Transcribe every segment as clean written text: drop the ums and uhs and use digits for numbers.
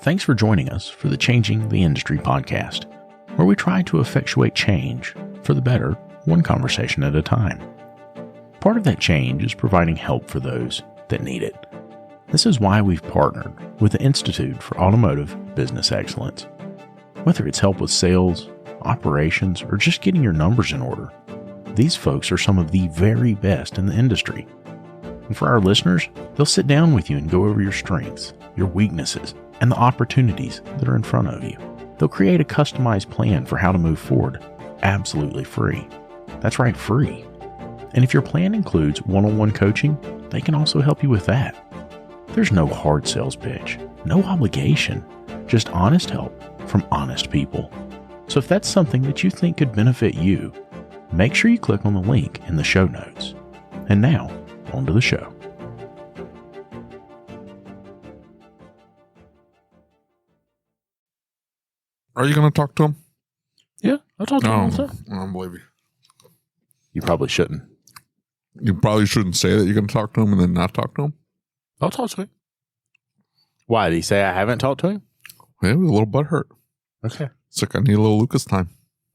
Thanks for joining us for the Changing the Industry podcast, where we try to effectuate change for the better, one conversation at a time. Part of that change is providing help for those that need it. This is why we've partnered with the Institute for Automotive Business Excellence. Whether it's help with sales, operations, or just getting your numbers in order, these folks are some of the very best in the industry. And for our listeners, they'll sit down with you and go over your strengths, your weaknesses, and the opportunities that are in front of you. They'll create a customized plan for how to move forward, absolutely free. That's right, free. And if your plan includes one-on-one coaching, they can also help you with that. There's no hard sales pitch, no obligation, just honest help from honest people. So if that's something that you think could benefit you, make sure you click on the link in the show notes. And now, on to the show. Are you going to talk to him? Yeah, I'll talk to him all the time. I don't believe you. You probably shouldn't. You probably shouldn't say that you're going to talk to him and then not talk to him. I'll talk to him. Why, did he say I haven't talked to him? Yeah, he was a little butthurt. Okay. It's like, I need a little Lucas time.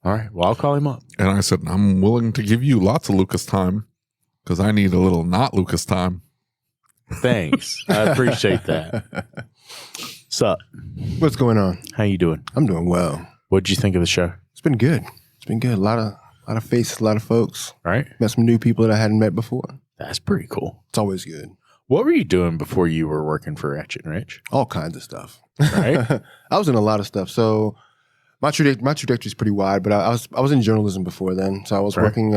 All right, well, I'll call him up. And I said, I'm willing to give you lots of Lucas time because I need a little not Lucas time. Thanks. I appreciate that. Sup? What's going on? How you doing? I'm doing well. What'd you think of the show? It's been good. It's been good. A lot of faces, a lot of folks. Right? Met some new people that I hadn't met before. That's pretty cool. It's always good. What were you doing before you were working for Ratchet and Wrench? All kinds of stuff. Right? I was in a lot of stuff. So my trajectory is pretty wide, but I was in journalism before then. So I was working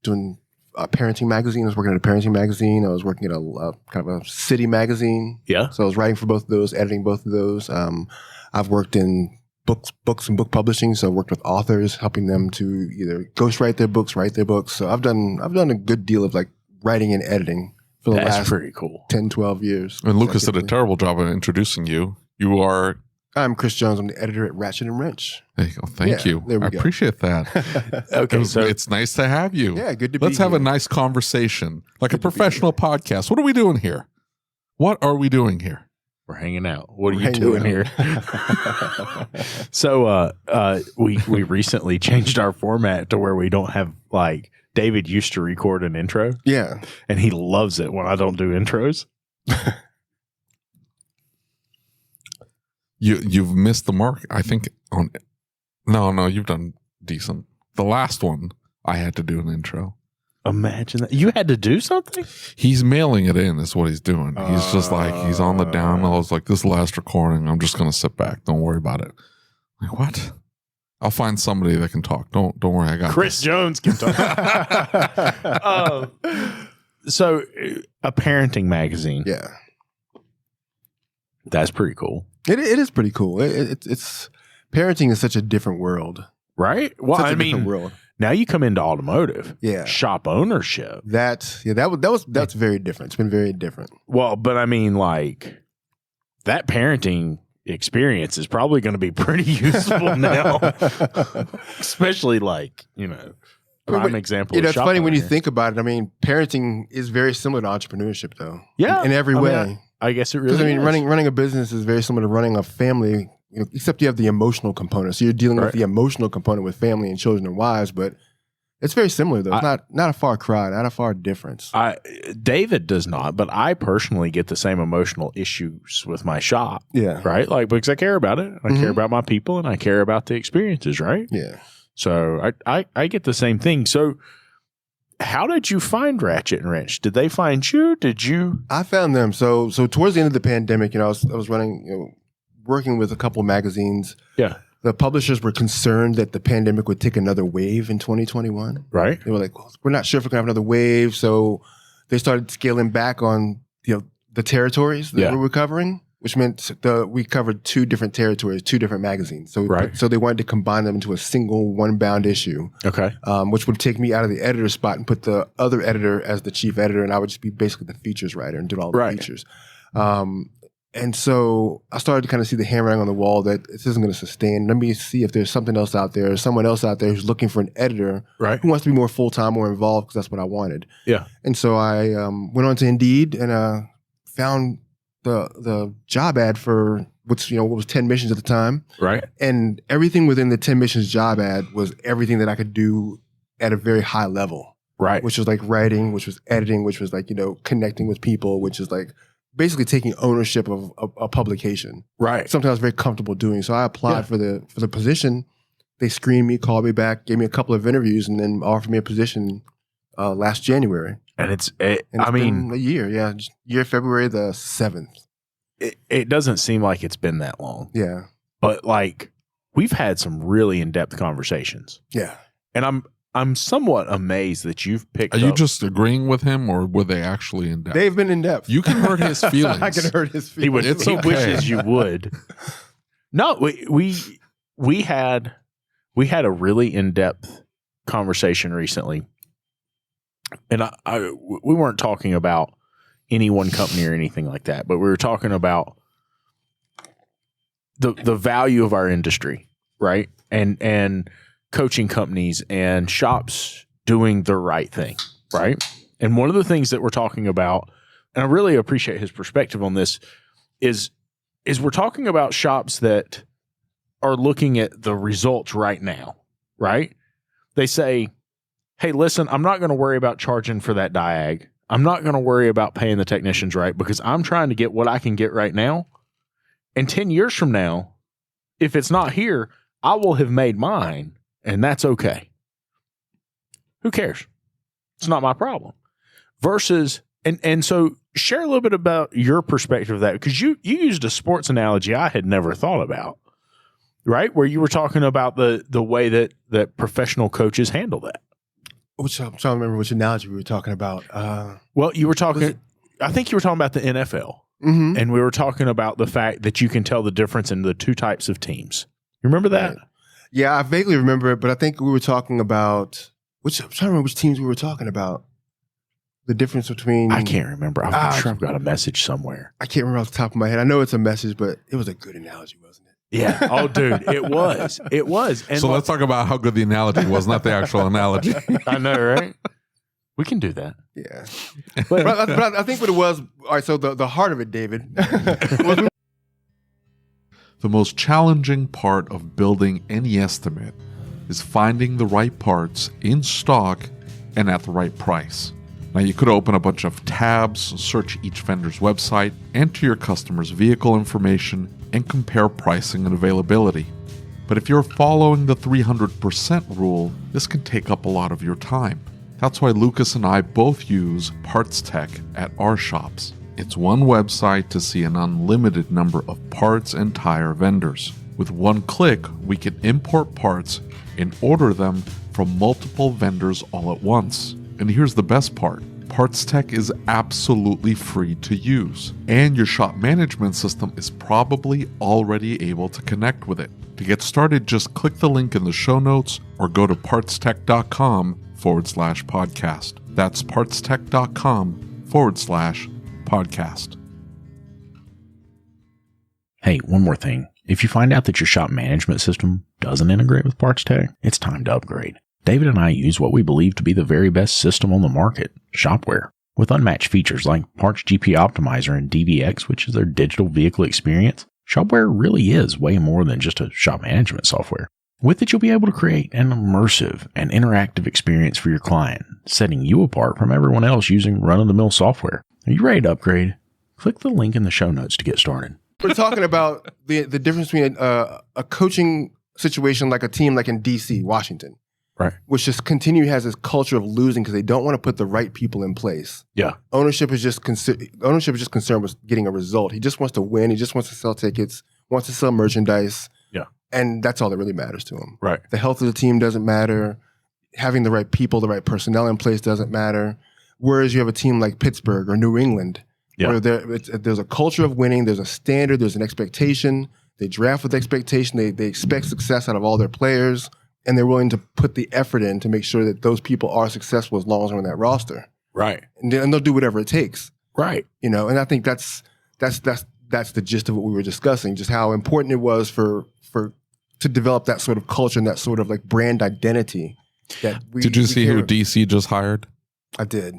doing a parenting magazine. I was working at a parenting magazine. I was working at a kind of a city magazine. Yeah. So I was writing for both of those, editing both of those. I've worked in books and book publishing. So I worked with authors, helping them to either ghostwrite their books, write their books. So I've done a good deal of like writing and editing for the last pretty cool. 10, 12 years. And Lucas did a terrible job of introducing you. You are... I'm Chris Jones. I'm the editor at Ratchet and Wrench. There you go. Thank you. There we I go. appreciate that. Okay, so it's nice to have you. Yeah, good to be Let's have here. a nice conversation, like a professional podcast. What are we doing here? What are we doing here? we're hanging out. What are We're you doing hanging here? So we recently changed our format to where we don't have like David used to record an intro. Yeah. And he loves it when I don't do intros. You've missed the mark, I think. No, you've done decent. The last one, I had to do an intro. Imagine that. You had to do something? He's mailing it in, is what he's doing. He's just like, he's on the down. I was like, this last recording, I'm just going to sit back. Don't worry about it. Like, what? I'll find somebody that can talk. Don't worry. I got Chris this. Jones can talk. So a parenting magazine. Yeah. That's pretty cool. It is pretty cool. It's parenting is such a different world. Right? Well, Such I a different mean, world. now you come into automotive. Yeah. Shop ownership. That's very different. It's been very different. Well, but I mean, like, that parenting experience is probably going to be pretty useful now. Especially, like, prime example. It's shop funny when you owner. think about it. I mean, parenting is very similar to entrepreneurship, though. Yeah. in every I mean, way. I guess it really Because is. running a business is very similar to running a family, except you have the emotional component. So you're dealing with the emotional component with family and children and wives, but it's very similar though. It's not a far cry, not a far difference. David does not, but I personally get the same emotional issues with my shop. Yeah. Right? Like, because I care about it. I care about my people and I care about the experiences, right? Yeah. So I get the same thing. So how did you find Ratchet and Wrench? Did they find you? Did you? I found them. So towards the end of the pandemic, I was running, working with a couple of magazines. Yeah. The publishers were concerned that the pandemic would take another wave in 2021. Right. They were like, well, we're not sure if we're gonna have another wave. So they started scaling back on, the territories that we were covering, which meant we covered 2 different territories, 2 different magazines. So so they wanted to combine them into a single one-bound issue. Okay. Which would take me out of the editor spot and put the other editor as the chief editor, and I would just be basically the features writer and do all the features. And so I started to kind of see the handwriting on the wall that this isn't going to sustain. Let me see if there's something else out there, someone else out there who's looking for an editor who wants to be more full-time, more involved, because that's what I wanted. Yeah. And so I went on to Indeed and found the job ad for what was 10 missions at the time. Right. And everything within the 10 missions job ad was everything that I could do at a very high level. Right. Which was like writing, which was editing, which was like, connecting with people, which is like basically taking ownership of a publication. Right. Something I was very comfortable doing. So I applied for the position. They screened me, called me back, gave me a couple of interviews, and then offered me a position last January. And it's been a year, February the 7th. It doesn't seem like it's been that long. Yeah. But like we've had some really in-depth conversations. Yeah. And I'm somewhat amazed that you've picked Are you just agreeing with him, or were they actually in depth? They've been in depth. You can hurt his feelings. I can hurt his feelings. He wishes you would. No, we had a really in-depth conversation recently. And we weren't talking about any one company or anything like that, but we were talking about the value of our industry, right? And coaching companies and shops doing the right thing, right? And one of the things that we're talking about, and I really appreciate his perspective on this, is we're talking about shops that are looking at the results right now, right? They say, hey, listen, I'm not going to worry about charging for that diag. I'm not going to worry about paying the technicians right because I'm trying to get what I can get right now. And 10 years from now, if it's not here, I will have made mine, and that's okay. Who cares? It's not my problem. Versus, and so share a little bit about your perspective of that, because you used a sports analogy I had never thought about, right? Where you were talking about the way that professional coaches handle that. I'm trying to remember which analogy we were talking about. Well, you were talking, I think you were talking about the NFL. Mm-hmm. And we were talking about the fact that you can tell the difference in the two types of teams. You remember that? Right. Yeah, I vaguely remember it, but I think we were talking about I'm trying to remember which teams we were talking about. The difference between I can't remember. I'm sure I've got a message somewhere. I can't remember off the top of my head. I know it's a message, but it was a good analogy, wasn't it? Yeah. Oh, dude, it was. It was. And so let's talk about how good the analogy was, not the actual analogy. I know, right? We can do that. Yeah. But I think what it was, all right, so the heart of it, David. The most challenging part of building any estimate is finding the right parts in stock and at the right price. Now, you could open a bunch of tabs, search each vendor's website, enter your customer's vehicle information, and compare pricing and availability. But if you're following the 300% rule, this can take up a lot of your time. That's why Lucas and I both use Parts Tech at our shops. It's one website to see an unlimited number of parts and tire vendors. With one click, we can import parts and order them from multiple vendors all at once. And here's the best part. Parts Tech is absolutely free to use, and your shop management system is probably already able to connect with it. To get started, just click the link in the show notes or go to partstech.com/podcast. That's partstech.com/podcast. Hey, one more thing. If you find out that your shop management system doesn't integrate with Parts Tech, it's time to upgrade. David and I use what we believe to be the very best system on the market, Shopware. With unmatched features like Parts GP Optimizer and DVX, which is their digital vehicle experience, Shopware really is way more than just a shop management software. With it, you'll be able to create an immersive and interactive experience for your client, setting you apart from everyone else using run-of-the-mill software. Are you ready to upgrade? Click the link in the show notes to get started. We're talking about the difference between a coaching situation like a team like in D.C., Washington. Right. Which just has this culture of losing because they don't want to put the right people in place. Yeah. Ownership is just concerned with getting a result. He just wants to win. He just wants to sell tickets, wants to sell merchandise. Yeah. And that's all that really matters to him. Right. The health of the team doesn't matter. Having the right people, the right personnel in place doesn't matter. Whereas you have a team like Pittsburgh or New England, where there's a culture of winning, there's a standard, there's an expectation. They draft with expectation. They expect success out of all their players. And they're willing to put the effort in to make sure that those people are successful as long as they're on that roster. Right. And they'll do whatever it takes. Right. And I think that's the gist of what we were discussing, just how important it was to develop that sort of culture and that sort of like brand identity. Did you see who DC just hired? I did.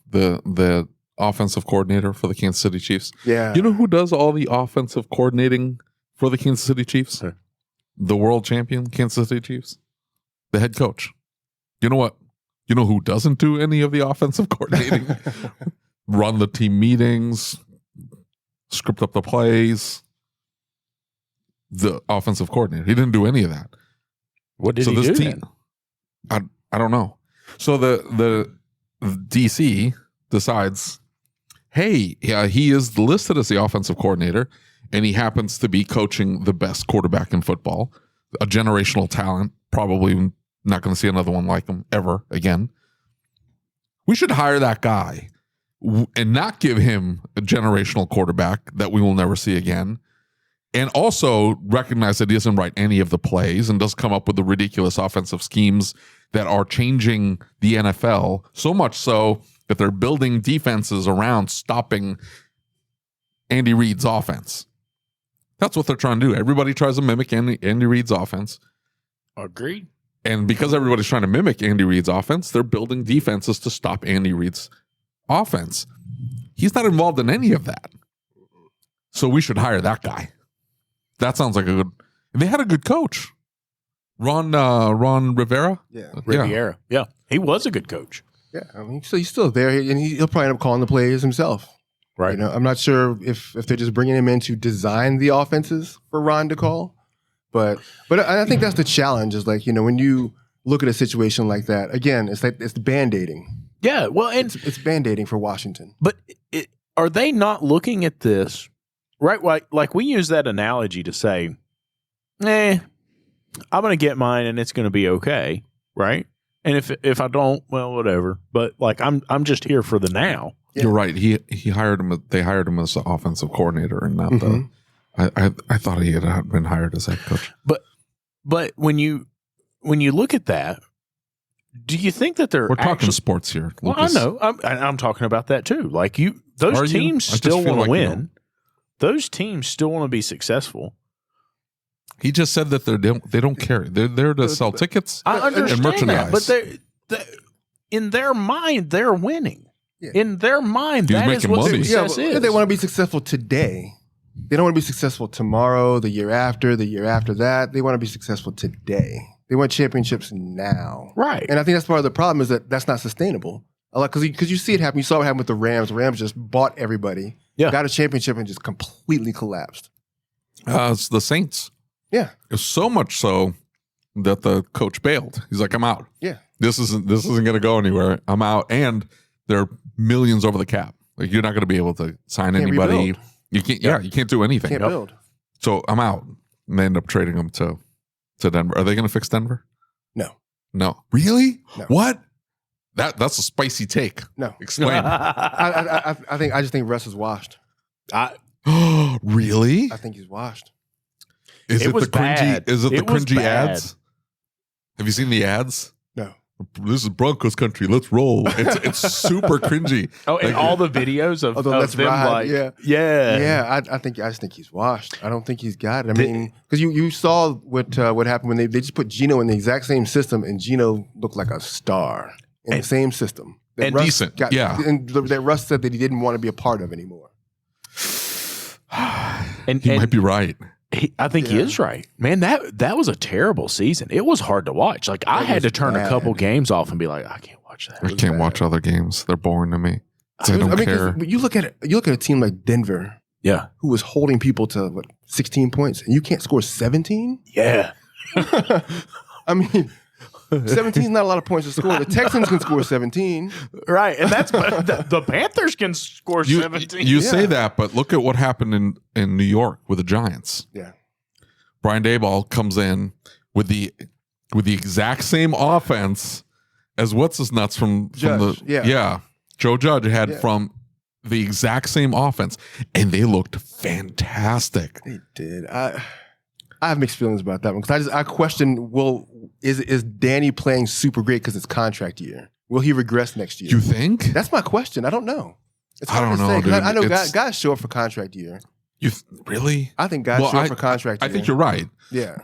The offensive coordinator for the Kansas City Chiefs. Yeah. You know who does all the offensive coordinating for the Kansas City Chiefs? The world champion Kansas City Chiefs? The head coach. You know what? You know who doesn't do any of the offensive coordinating? Run the team meetings, script up the plays. The offensive coordinator. He didn't do any of that. What did he do then? I don't know. So the DC decides, hey, yeah, he is listed as the offensive coordinator, and he happens to be coaching the best quarterback in football, a generational talent, probably not going to see another one like him ever again. We should hire that guy and not give him a generational quarterback that we will never see again. And also recognize that he doesn't write any of the plays and does come up with the ridiculous offensive schemes that are changing the NFL, so much so that they're building defenses around stopping Andy Reid's offense. That's what they're trying to do. Everybody tries to mimic Andy Reid's offense. Agreed. And because everybody's trying to mimic Andy Reid's offense, they're building defenses to stop Andy Reid's offense. He's not involved in any of that. So we should hire that guy. That sounds like a good... They had a good coach. Ron Rivera? Yeah. Riviera. Yeah. He was a good coach. Yeah. I mean, so he's still there, and he'll probably end up calling the plays himself. Right. You know, I'm not sure if they're just bringing him in to design the offenses for Ron to call. But I think that's the challenge is like, you know, when you look at a situation like that, again, it's like it's Band-Aiding. Yeah. Well, and it's Band-Aiding for Washington. But are they not looking at this, right? Like we use that analogy to say, I'm going to get mine and it's going to be okay. Right. And if I don't, well, whatever. But like, I'm just here for the now. Yeah. You're right. He hired him. They hired him as the offensive coordinator and not the. I thought he had been hired as head coach. But when you look at that, do you think that we're talking sports here? Well, Lucas. I know. I'm talking about that too. Like those teams still want to win. You know. Those teams still want to be successful. He just said that they don't care. They're there to sell tickets and merchandise. That, but in their mind, they're winning. Yeah. In their mind, that is what success is. They want to be successful today. They don't want to be successful tomorrow, the year after that. They want to be successful today. They want championships now. Right. And I think that's part of the problem is that that's not sustainable. Because you see it happen. You saw what happened with the Rams. The Rams just bought everybody, got a championship, and just completely collapsed. It's the Saints. Yeah. It's so much so that the coach bailed. He's like, I'm out. Yeah. This isn't going to go anywhere. I'm out. And there are millions over the cap. Like you're not going to be able to sign anybody. Rebuild. You can't. Yeah, you can't do anything. Can't build. So I'm out. And they end up trading them to Denver. Are they going to fix Denver? No. Really? No. What? That's a spicy take. No. Explain. I just think Russ is washed. Really? I think he's washed. Is it the cringy? Bad. Is it the cringy bad. ads? Have you seen the ads? No. This is Broncos country. Let's roll. It's super cringy. Oh, and all the videos of them ride. like, yeah. I just think he's washed. I don't think he's got it. I mean, because you saw what happened when they just put Geno in the exact same system, and Geno looked like a star in the same system. And Russ decent, and that Russ said that he didn't want to be a part of anymore. And he might be right. I think he is right, man. That was a terrible season. It was hard to watch. Like I had to turn a couple games off and be like, I can't watch that. I can't watch other games. They're boring to me. I don't care. You look at a team like Denver, who was holding people to 16 points, and you can't score 17. Yeah, I mean, 17 is not a lot of points to score. The Texans can score 17, right? And that's the Panthers can score 17. You say that, but look at what happened in New York with the Giants. Yeah, Brian Daboll comes in with the exact same offense as what's his nuts from Judge, Joe Judge had from the exact same offense, and they looked fantastic. They did. I have mixed feelings about that one because I question: is Danny playing super great because it's contract year? Will he regress next year? You think? That's my question. I don't know. I don't know. Dude. I know guys show up for contract year. Really? I think guys show up for contract year. I think you're right. Yeah.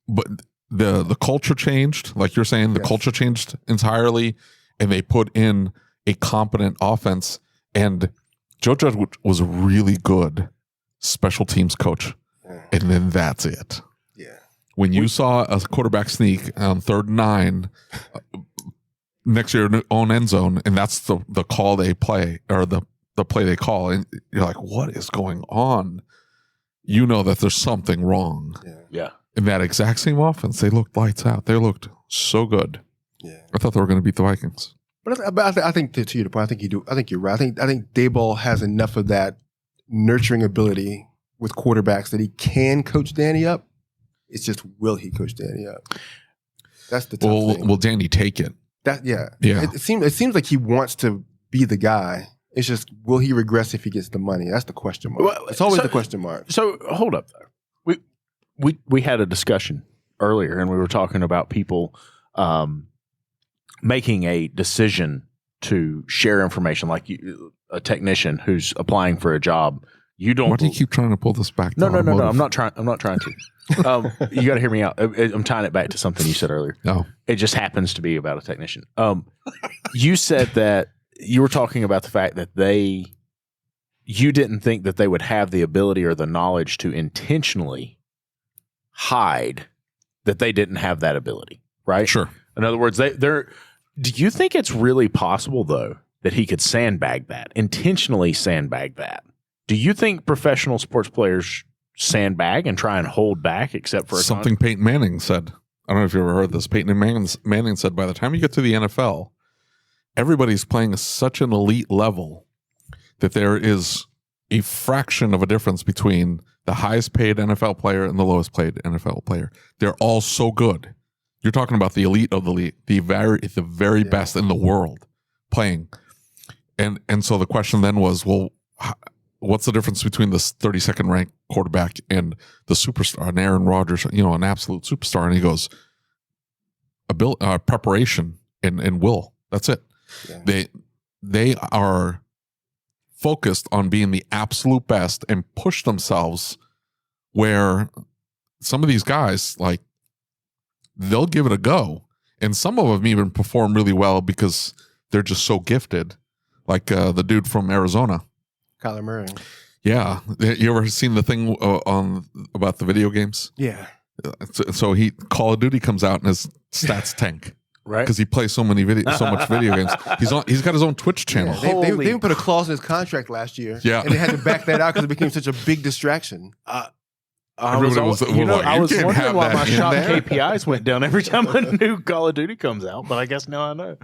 But the culture changed, like you're saying. The culture changed entirely, and they put in a competent offense. And Joe Judge was a really good special teams coach. And then that's it. Yeah. When you saw a quarterback sneak on 3rd and 9 next to your own end zone, and that's the call they play, or the play they call, and you're like, what is going on? You know that there's something wrong. Yeah. In that exact same offense, they looked lights out. They looked so good. Yeah. I thought they were going to beat the Vikings. But I think to your point, I think you do. I think you're right. I think Daboll has enough of that nurturing ability with quarterbacks that he can coach Danny up. It's just, will he coach Danny up? That's the tough thing. Will Danny take it? Yeah. Yeah. It seems like he wants to be the guy. It's just, will he regress if he gets the money? That's the question mark. Well, it's always the question mark. So hold up though. We had a discussion earlier, and we were talking about people making a decision to share information, like a technician who's applying for a job. You don't. Why do you keep trying to pull this back? No. I'm not trying to. You got to hear me out. I'm tying it back to something you said earlier. No, it just happens to be about a technician. You said that you were talking about the fact that you didn't think that they would have the ability or the knowledge to intentionally hide that they didn't have that ability, right? Sure. In other words, they're. Do you think it's really possible though that he could intentionally sandbag that? Do you think professional sports players sandbag and try and hold back, except for something Peyton Manning said? I don't know if you ever heard this. Peyton Manning said, by the time you get to the NFL, everybody's playing at such an elite level that there is a fraction of a difference between the highest paid NFL player and the lowest paid NFL player. They're all so good. You're talking about the elite of the elite, the very best in the world playing. And so the question then was, well, what's the difference between this 32nd ranked quarterback and the superstar, and Aaron Rodgers, an absolute superstar? And he goes, preparation and will. That's it. Yeah. They are focused on being the absolute best and push themselves, where some of these guys, like, they'll give it a go. And some of them even perform really well because they're just so gifted. Like the dude from Arizona. Kyler Murray. Yeah. You ever seen the thing about the video games? Yeah. So Call of Duty comes out and his stats tank. Right. Because he plays so much video games. He's got his own Twitch channel. They even put a clause in his contract last year. Yeah. And they had to back that out because it became such a big distraction. I was wondering why my shop KPIs went down every time a new Call of Duty comes out, but I guess now I know.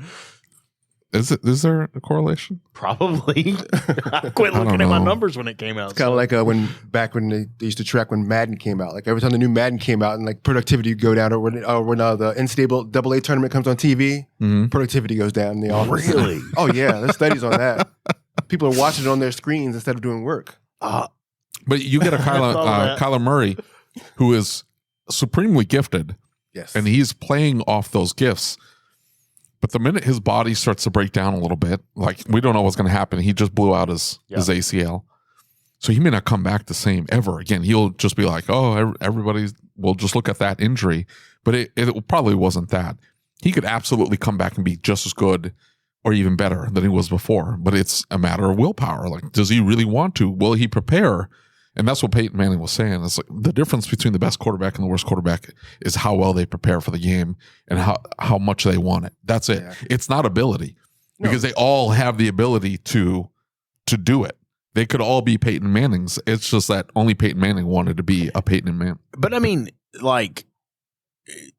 Is there a correlation? Probably. I quit looking at my numbers when it came out. It's kind of like when they used to track when Madden came out. Like every time the new Madden came out, and like productivity would go down, or when the unstable AA tournament comes on TV, productivity goes down in the office. Really? Oh yeah, there's studies on that. People are watching it on their screens instead of doing work. But you get a Kyler Murray who is supremely gifted. Yes. And he's playing off those gifts. But the minute his body starts to break down a little bit, like, we don't know what's going to happen. He just blew out his ACL. So he may not come back the same ever again. He'll just be like, oh, everybody will just look at that injury. But it probably wasn't that. He could absolutely come back and be just as good or even better than he was before. But it's a matter of willpower. Like, does he really want to? Will he prepare? And that's what Peyton Manning was saying. It's like the difference between the best quarterback and the worst quarterback is how well they prepare for the game and how much they want it. That's it. Yeah. It's not ability, because they all have the ability to do it. They could all be Peyton Mannings. It's just that only Peyton Manning wanted to be a Peyton Manning. But I mean, like,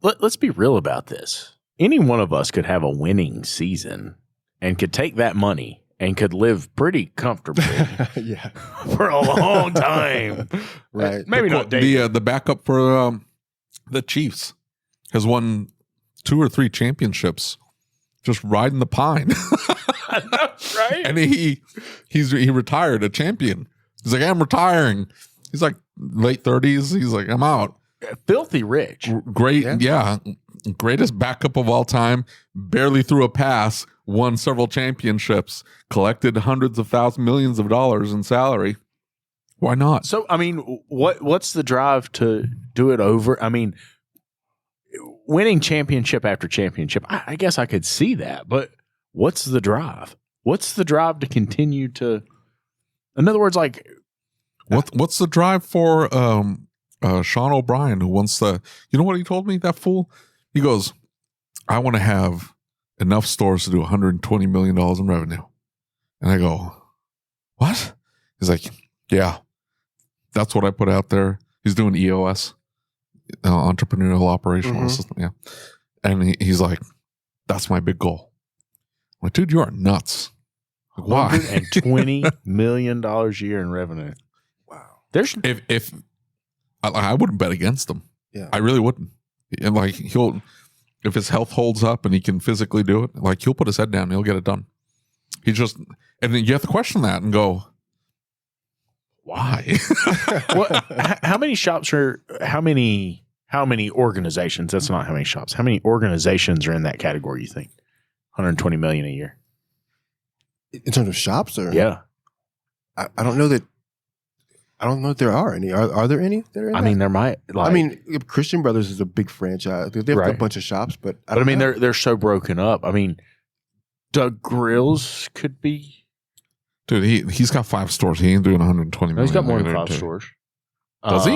let's be real about this. Any one of us could have a winning season and could take that money and could live pretty comfortably for a long time. Right. Maybe not daily. The backup for the Chiefs has won 2 or 3 championships just riding the pine. Right? And he retired a champion. He's like, I'm retiring. He's like late 30s. He's like, I'm out. Filthy rich. Great. Yeah. Greatest backup of all time. Barely threw a pass. Won several championships, collected hundreds of thousands, millions of dollars in salary. Why not? So, I mean, what's the drive to do it over? I mean, winning championship after championship, I guess I could see that, but what's the drive? What's the drive to continue to, in other words, like, what's the drive for Sean O'Brien, who wants to, you know what he told me, that fool? He goes, I want to have enough stores to do $120 million in revenue. And I go, what? He's like, yeah, that's what I put out there. He's doing EOS, entrepreneurial operational assistant. Yeah. And he's like, that's my big goal. I'm like, dude, you are nuts. Like, why? $120 million a year in revenue. Wow. There's if I wouldn't bet against him. Yeah. I really wouldn't. And like if his health holds up and he can physically do it, like he'll put his head down and he'll get it done. And then you have to question that and go, why? How many shops are, how many organizations, that's not how many shops, how many organizations are in that category, you think? 120 million a year. In terms of shops, or yeah, I don't know that. I don't know if there are any. Are there any? I mean, there might. Like, I mean, Christian Brothers is a big franchise. They have a bunch of shops, but I mean, they're so broken up. I mean, Doug Grills could be. Dude, he's got 5 stores. He ain't doing 120 million. He's got more than 5 stores. Does he?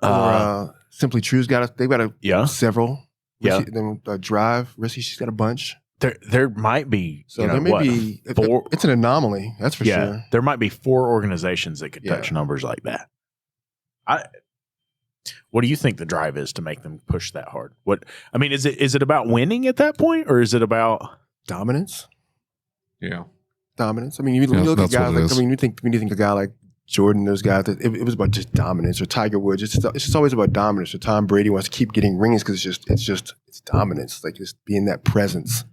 Mm-hmm. Simply True's they've got several. Yeah. Then Drive, Rissy, she's got a bunch. There might be. So there may be. 4. It's an anomaly, that's for sure. There might be 4 organizations that could touch numbers like that. What do you think the drive is to make them push that hard? Is it about winning at that point, or is it about dominance? Yeah, dominance. I mean, you look at guys like. I mean, when you think a guy like Jordan, those guys, it was about just dominance, or Tiger Woods. It's just always about dominance. Or Tom Brady wants to keep getting rings because it's dominance, like just being that presence.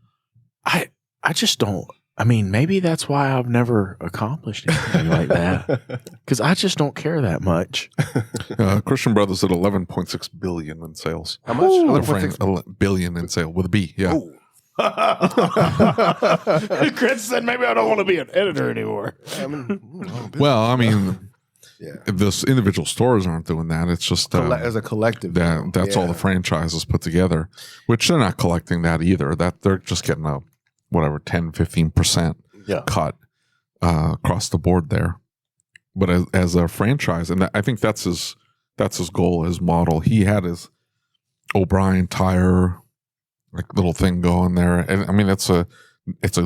I just don't. I mean, maybe that's why I've never accomplished anything like that, because I just don't care that much. Christian Brothers at 11.6 billion in sales. How much? 11.6 billion in sales with a B. Yeah. Chris said, maybe I don't want to be an editor anymore. Well, I mean, this individual stores aren't doing that. It's just as a collective. That's all the franchises put together, which they're not collecting that either. That they're just getting a 10-15% cut across the board there. But as a franchise, and I think that's his goal, his model. He had his O'Brien tire little thing going there, and I mean it's a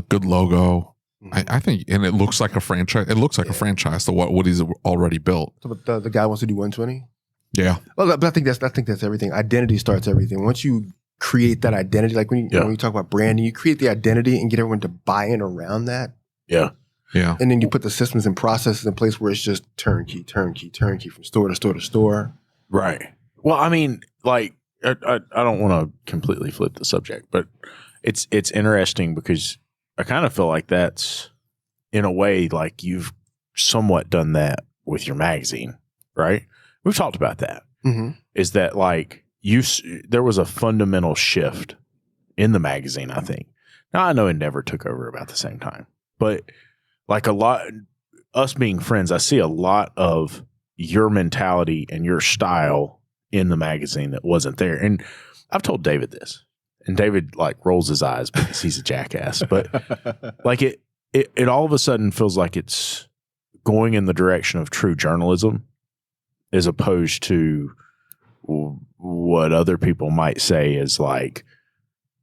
good logo. I think, and it looks like a franchise. It looks like a franchise to what he's already built. So the guy wants to do 120. Yeah. Well, but I think that's everything. Identity starts everything. Once you create that identity, like when you talk about branding, you create the identity and get everyone to buy in around that. Yeah. Yeah. And then you put the systems and processes in place where it's just turnkey from store to store to store. Right. Well, I mean, like, I don't want to completely flip the subject, but it's interesting because I kind of feel like that's, in a way, like you've somewhat done that with your magazine, right? We've talked about that. Mm-hmm. Is that like there was a fundamental shift in the magazine, I think. Now, I know Endeavor took over about the same time, but like us being friends, I see a lot of your mentality and your style in the magazine that wasn't there. And I've told David this, and David like rolls his eyes because he's a jackass, but like it all of a sudden feels like it's going in the direction of true journalism as opposed to what other people might say is like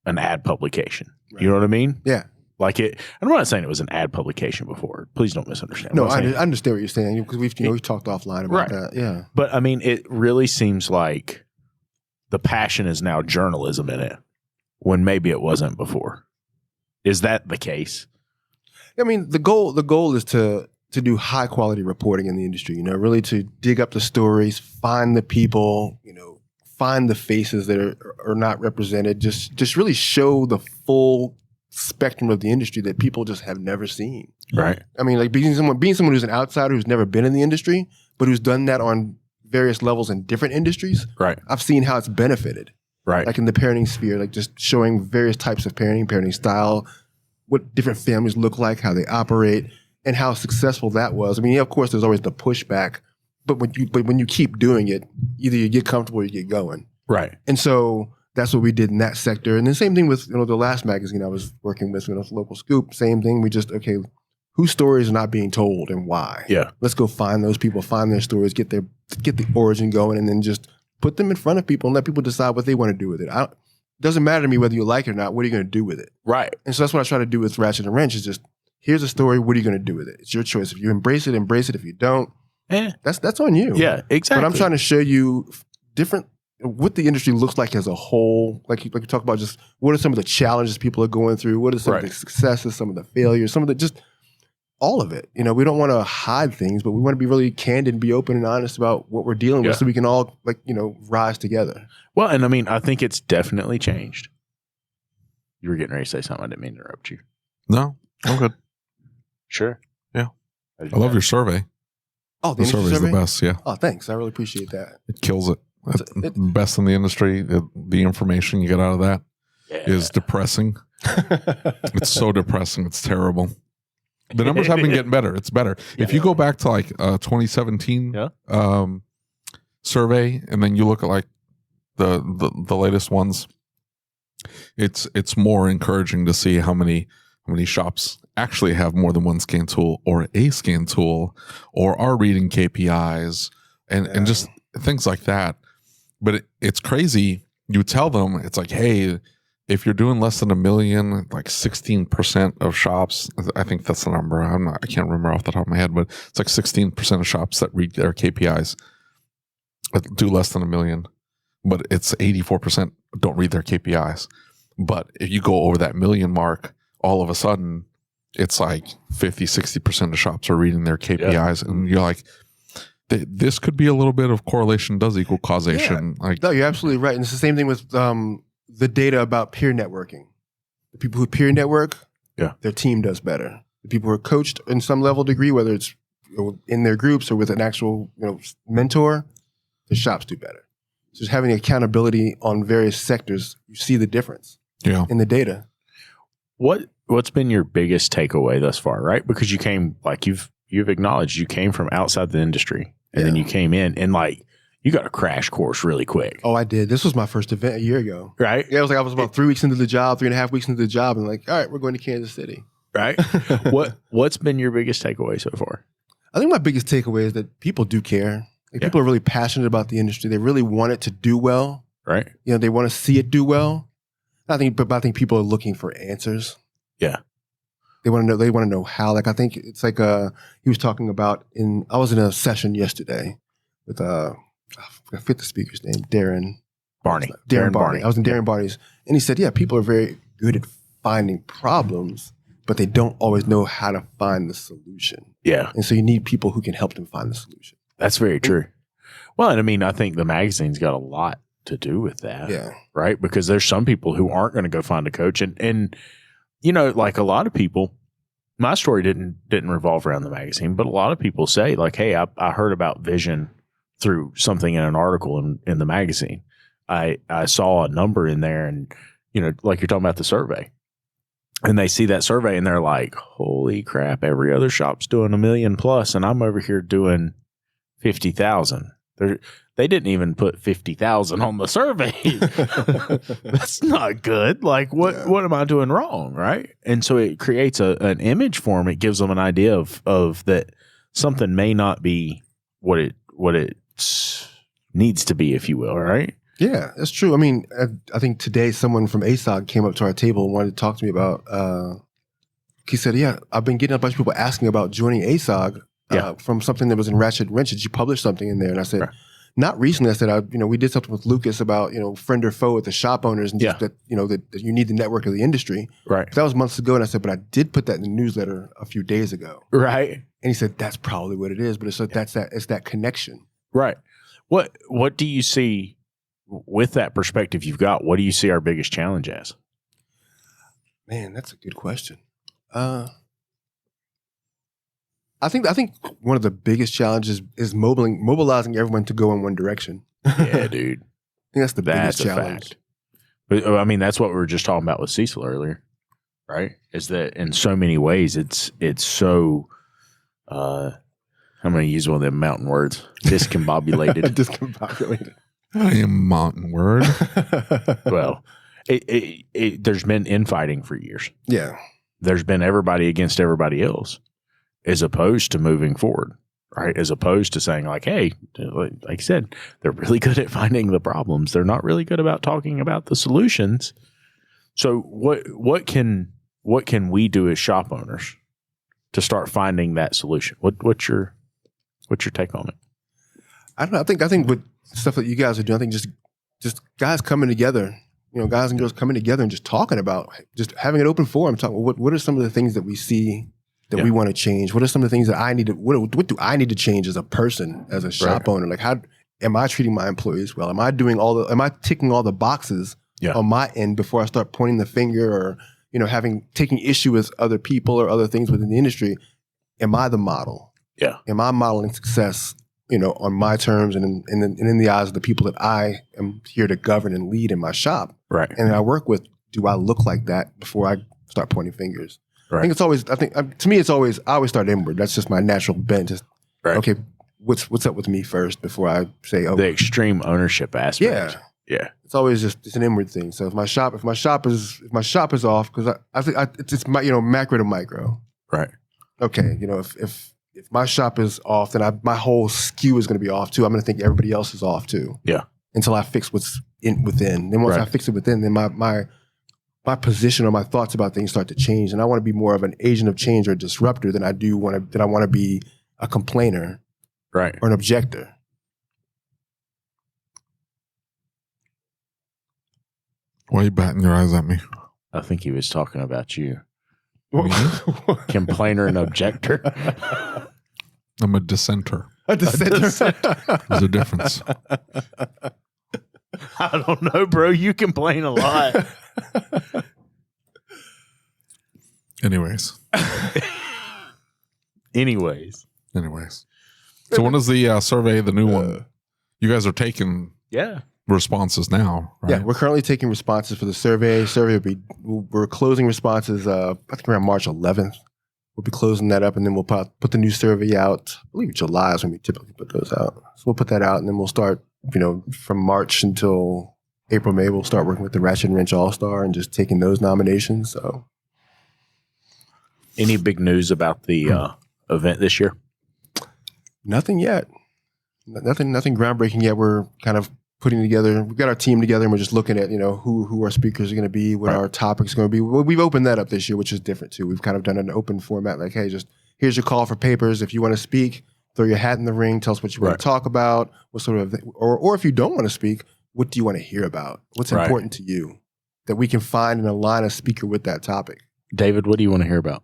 an ad publication. Right. You know what I mean? Yeah. Like I'm not saying it was an ad publication before. Please don't misunderstand. No, I understand what you're saying because we've talked offline about that. Yeah. But I mean, it really seems like the passion is now journalism in it when maybe it wasn't before. Is that the case? I mean, the goal is to do high quality reporting in the industry, really to dig up the stories, find the people, find the faces that are not represented, just really show the full spectrum of the industry that people just have never seen. Right. I mean, like being someone who's an outsider who's never been in the industry, but who's done that on various levels in different industries. Right. I've seen how it's benefited. Right. Like in the parenting sphere, like just showing various types of parenting style, what different families look like, how they operate, and how successful that was. I mean, of course, there's always the pushback, but when you keep doing it, either you get comfortable or you get going. Right. And so that's what we did in that sector. And the same thing with the last magazine I was working with, Local Scoop. Same thing. We just whose stories are not being told and why. Yeah. Let's go find those people, find their stories, get the origin going, and then just put them in front of people and let people decide what they want to do with it. It doesn't matter to me whether you like it or not. What are you going to do with it? Right. And so that's what I try to do with Ratchet and Wrench is just, here's a story. What are you going to do with it? It's your choice. If you embrace it, embrace it. If you don't, that's on you. Yeah, exactly. But I'm trying to show you what the industry looks like as a whole. Like you talk about just what are some of the challenges people are going through? What are some of the successes, some of the failures, some of the just all of it. You know, we don't want to hide things, but we want to be really candid and be open and honest about what we're dealing with so we can all rise together. Well, and I mean, I think it's definitely changed. You were getting ready to say something. I didn't mean to interrupt you. No, I'm good. Sure. Yeah. I love your survey. Oh, the survey is the best. Yeah. Oh, thanks. I really appreciate that. It kills it. Best in the industry. The information you get out of that is depressing. It's so depressing. It's terrible. The numbers have been getting better. It's better. Yeah. If you go back to like 2017 survey, and then you look at like the latest ones, it's more encouraging to see how many shops actually have more than one scan tool or a scan tool or are reading KPIs and just things like that. But it's crazy. You tell them, it's like, hey, if you're doing less than $1 million, like 16% of shops, I think that's the number. I can't remember off the top of my head, but it's like 16% of shops that read their KPIs do less than $1 million, but it's 84% don't read their KPIs. But if you go over that $1 million mark, all of a sudden it's like 50, 60% of shops are reading their KPIs. And you're like, this could be a little bit of correlation does equal causation. Yeah. No, you're absolutely right. And it's the same thing with the data about peer networking. The people who peer network, their team does better. The people who are coached in some level degree, whether it's in their groups or with an actual mentor, the shops do better. So just having accountability on various sectors, you see the difference in the data. What's been your biggest takeaway thus far, right? Because you came, like you've acknowledged you came from outside the industry and then you came in and like you got a crash course really quick. Oh, I did. This was my first event a year ago. Right? Yeah, I was about 3 weeks into the job, 3.5 weeks into the job, and like, all right, we're going to Kansas City. Right? What's been your biggest takeaway so far? I think my biggest takeaway is that people do care. Like, people are really passionate about the industry. They really want it to do well. Right. They want to see it do well. I think people are looking for answers. Yeah. They want to know how. Like, I think it's like he was talking about I was in a session yesterday with I forget the speaker's name, Darren Barney. I was in Darren Barney's, and he said, people are very good at finding problems, but they don't always know how to find the solution. Yeah. And so you need people who can help them find the solution. That's very true. Well, and I mean, I think the magazine's got a lot to do with that. Yeah. Right? Because there's some people who aren't going to go find a coach. And like a lot of people, my story didn't revolve around the magazine, but a lot of people say like, hey, I heard about vision through something in an article in the magazine. I saw a number in there and, like you're talking about the survey. And they see that survey and they're like, holy crap, every other shop's doing $1 million plus and I'm over here doing 50,000. They didn't even put 50,000 on the survey. That's not good. Like what am I doing wrong? Right. And so it creates an image for them. It gives them an idea of that something may not be what it needs to be, if you will. Right. Yeah, that's true. I mean, I think today someone from ASOG came up to our table and wanted to talk to me about, he said, I've been getting a bunch of people asking about joining ASOG from something that was in Ratchet Wrench. Did you publish something in there? And I said, not recently. I said, we did something with Lucas about, friend or foe with the shop owners and just that, that you need the network of the industry. Right. That was months ago. And I said, but I did put that in the newsletter a few days ago. Right. And he said, that's probably what it is. But it's that connection. Right. What do you see with that perspective you've got? What do you see our biggest challenge as? Man, that's a good question. I think one of the biggest challenges is mobilizing everyone to go in one direction. Yeah, dude. I think that's the biggest challenge. Fact. But I mean, that's what we were just talking about with Cecil earlier, right? Is that in so many ways it's so I'm going to use one of them mountain words, discombobulated. Discombobulated. I am mountain word. Well, there's been infighting for years. Yeah. There's been everybody against everybody else. as opposed to moving forward, right? As opposed to saying like, hey, like you said, they're really good at finding the problems. They're not really good about talking about the solutions. So what can we do as shop owners to start finding that solution? What's your take on it? I don't know. I think with stuff that you guys are doing, I think just guys coming together, guys and girls coming together and just talking about, just having an open forum, talking what are some of the things that we see that we want to change? What are some of the things that I need to, what do I need to change as a person, as a shop owner? Like, how am I treating my employees well? Am I ticking all the boxes on my end before I start pointing the finger or, taking issue with other people or other things within the industry? Am I the model? Yeah. Am I modeling success, on my terms and in the eyes of the people that I am here to govern and lead in my shop? Right. And I work with, do I look like that before I start pointing fingers? Right. I think to me, I always start inward. That's just my natural bent. Just, okay, what's up with me first before I say, oh. The extreme ownership aspect. Yeah. It's always it's an inward thing. So if my shop is off, because I think it's macro to micro. Right. Okay. If my shop is off, then my whole skew is going to be off too. I'm going to think everybody else is off too. Yeah. Until I fix what's within. Then once I fix it within, then my position or my thoughts about things start to change. And I want to be more of an agent of change or a disruptor than I want to be a complainer. Right. Or an objector. Why are you batting your eyes at me? I think he was talking about you. Complainer and objector. I'm a dissenter. A dissenter. There's a difference. I don't know, bro. You complain a lot. Anyways. So when is the survey, the new one? You guys are taking responses now, right? Yeah, we're currently taking responses for the survey. We're closing responses, I think around March 11th. We'll be closing that up, and then we'll put the new survey out. I believe July is when we typically put those out. So we'll put that out, and then we'll start, from March until April, May, we'll start working with the Ratchet and Wrench All-Star and just taking those nominations. So, any big news about the event this year? Nothing yet. Nothing groundbreaking yet. We're kind of putting together, we've got our team together, and we're just looking at, who our speakers are going to be, what our topics are going to be. Well, we've opened that up this year, which is different too. We've kind of done an open format, like, hey, just here's your call for papers. If you want to speak, throw your hat in the ring, tell us what you want to talk about, what sort of, or if you don't want to speak, what do you want to hear about? What's important to you that we can find and align a speaker with that topic? David, what do you want to hear about?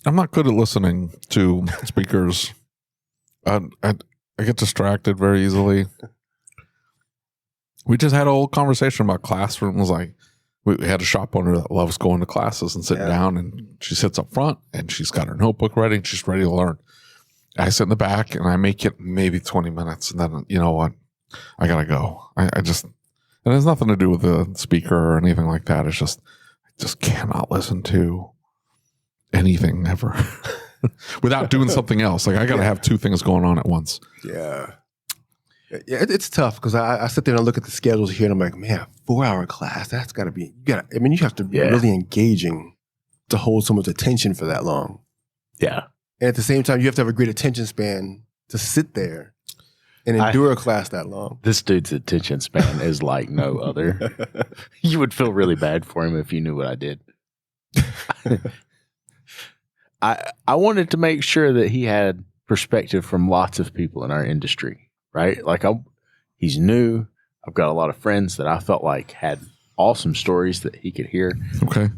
I'm not good at listening to speakers. I get distracted very easily. We just had a whole conversation about classrooms. Like, we had a shop owner that loves going to classes and sitting down, and she sits up front and she's got her notebook ready and she's ready to learn. I sit in the back and I make it maybe 20 minutes, and then, you know what? I gotta go. I just, it has nothing to do with the speaker or anything like that. It's just, I just cannot listen to anything ever without doing something else. Like, I got to have two things going on at once. Yeah. It's tough because I sit there and look at the schedules here and I'm like, man, 4-hour class, that's got to be, you have to be really engaging to hold someone's attention for that long. Yeah. And at the same time, you have to have a great attention span to sit there and endure a class that long. This dude's attention span is like no other. You would feel really bad for him if you knew what I did. I wanted to make sure that he had perspective from lots of people in our industry, right? Like, he's new. I've got a lot of friends that I felt like had awesome stories that he could hear. Okay.